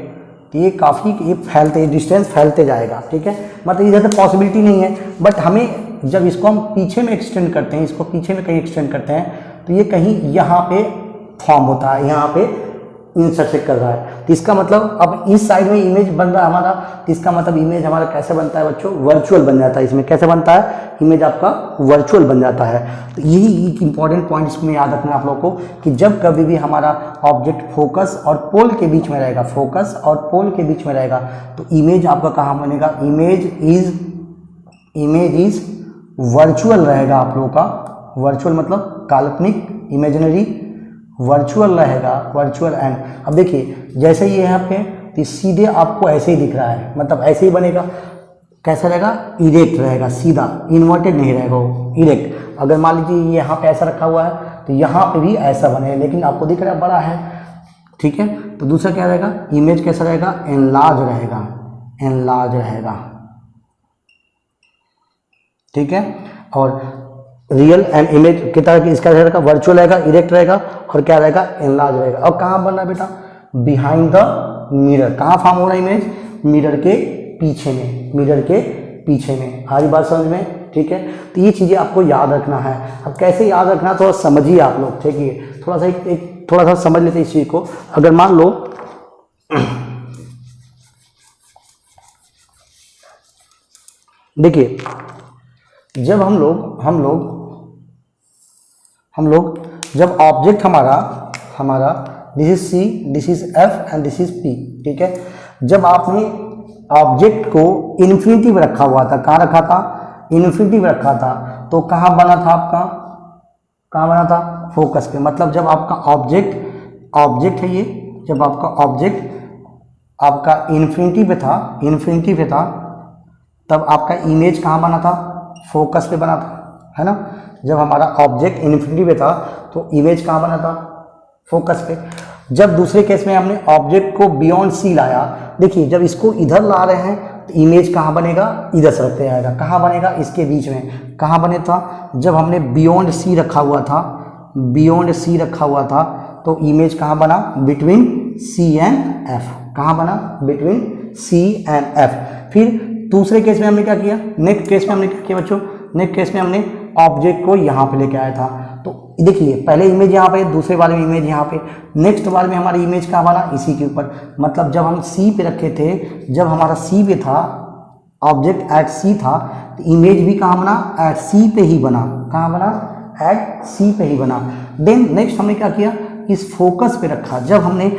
S1: तो ये काफ़ी ये फैलते, डिस्टेंस फैलते जाएगा, ठीक है। मतलब इधर तो पॉसिबिलिटी नहीं है, बट हमें जब इसको हम पीछे में एक्सटेंड करते हैं, इसको पीछे में कहीं एक्सटेंड करते हैं, तो ये कहीं यहाँ पे फॉर्म होता है, यहाँ पे इंटरसेक्ट कर रहा है। तो इसका मतलब अब इस साइड में इमेज बन रहा है हमारा, तो इसका मतलब इमेज हमारा कैसे बनता है बच्चों, वर्चुअल बन जाता है। इसमें कैसे बनता है, इमेज आपका वर्चुअल बन जाता है। तो यही एक इंपॉर्टेंट पॉइंट इसमें याद रखना है आप लोगों को कि जब कभी भी हमारा ऑब्जेक्ट फोकस और पोल के बीच में रहेगा, फोकस और पोल के बीच में रहेगा, तो इमेज आपका कहाँ बनेगा, इमेज इज वर्चुअल रहेगा आप लोगों का। वर्चुअल मतलब काल्पनिक, इमेजिनरी, वर्चुअल रहेगा, वर्चुअल एंड। अब देखिए जैसे ये यहाँ पे तो सीधे आपको ऐसे ही दिख रहा है, मतलब ऐसे ही बनेगा, कैसा रहेगा, इरेक्ट रहेगा, सीधा, इन्वर्टेड नहीं रहेगा वो, इरेक्ट। अगर मान लीजिए ये यहाँ पे ऐसा रखा हुआ है तो यहाँ पे भी ऐसा बनेगा, लेकिन आपको दिख रहा है बड़ा है, ठीक है। तो दूसरा क्या रहेगा, इमेज कैसा रहेगा, एनलार्ज रहेगा, एनलार्ज रहेगा, ठीक है। और रियल एंड इमेज की तरह इसका रहेगा, वर्चुअल रहेगा, इरेक्ट रहेगा, और क्या रहेगा, एनलार्ज रहेगा। और कहाँ बन रहा है बेटा, बिहाइंड द मिरर। कहाँ फॉर्म हो रहा है इमेज, मिरर के पीछे में, मिरर के पीछे में। हमारी बात समझ में, ठीक है। तो ये चीज़ें आपको याद रखना है। अब कैसे याद रखना, थोड़ा समझिए आप लोग, ठीक है। थोड़ा सा एक थोड़ा सा समझ लेते हैं इस चीज़ को। अगर मान लो देखिए जब हम लोग जब ऑब्जेक्ट हमारा this is C, this is F and this is P, ठीक है। जब आपने ऑब्जेक्ट को इन्फिनिटी में रखा हुआ था, कहाँ रखा था, इन्फिनिटी में रखा था, तो कहाँ बना था आपका, कहाँ बना था, फोकस पे। मतलब जब आपका ऑब्जेक्ट है ये, जब आपका ऑब्जेक्ट आपका इन्फिनिटी पे था, तब आपका इमेज कहाँ बना था, फोकस पे बना था, है ना। जब हमारा ऑब्जेक्ट इन्फिनिटी पे था तो इमेज कहाँ बना था, फोकस पे। जब दूसरे केस में हमने ऑब्जेक्ट को बियॉन्ड सी लाया, देखिए जब इसको इधर ला रहे हैं तो इमेज कहाँ बनेगा, इधर से रखते आएगा, कहाँ बनेगा, इसके बीच में। कहाँ बने था, जब हमने बियॉन्ड सी रखा हुआ था, बियॉन्ड सी रखा हुआ था तो इमेज कहाँ बना, बिटवीन सी एंड एफ। कहाँ बना, बिटवीन सी एंड एफ। फिर दूसरे केस में हमने क्या किया, नेक्स्ट केस में हमने क्या किया बच्चों, नेक्स्ट केस में हमने ऑब्जेक्ट को यहाँ पे लेके आया था। तो देखिए पहले इमेज यहाँ पे, दूसरे वाले में इमेज यहाँ पे, नेक्स्ट वाले में हमारी इमेज कहाँ बना, इसी के ऊपर। मतलब जब हम सी पे रखे थे, जब हमारा सी पे था, ऑब्जेक्ट एट सी था, तो इमेज भी कहाँ बना, एट सी पे ही बना। कहाँ बना, एट सी पे ही बना। देन नेक्स्ट हमने क्या किया, इस फोकस पे रखा। जब हमने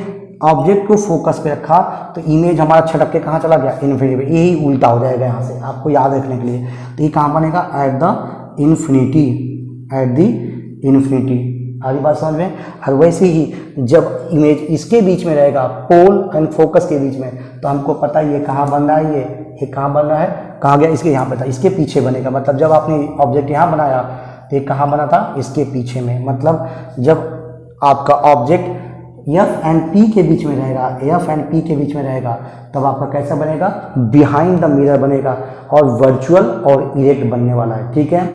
S1: ऑब्जेक्ट को फोकस पे रखा तो इमेज हमारा छटक के कहाँ चला गया, इन्फिनिटी पे। यही उल्टा हो जाएगा यहाँ से, आपको याद रखने के लिए। तो ये कहाँ बनेगा, at the infinity, at the infinity. आगे बात समझ में। और वैसे ही जब इमेज इसके बीच में रहेगा, पोल एंड फोकस के बीच में, तो हमको पता है ये कहाँ बन रहा है, ये कहाँ बन रहा है, कहाँ गया, इसके यहाँ पे था, इसके पीछे बनेगा। मतलब जब आपने ऑब्जेक्ट यहाँ बनाया तो ये कहाँ बना था, इसके पीछे में। मतलब जब आपका ऑब्जेक्ट एफ एंड पी के बीच में रहेगा, एफ एंड पी के बीच में रहेगा, तब आपका कैसा बनेगा, बिहाइंड द मिरर बनेगा और वर्चुअल और इरेक्ट बनने वाला है। ठीक है।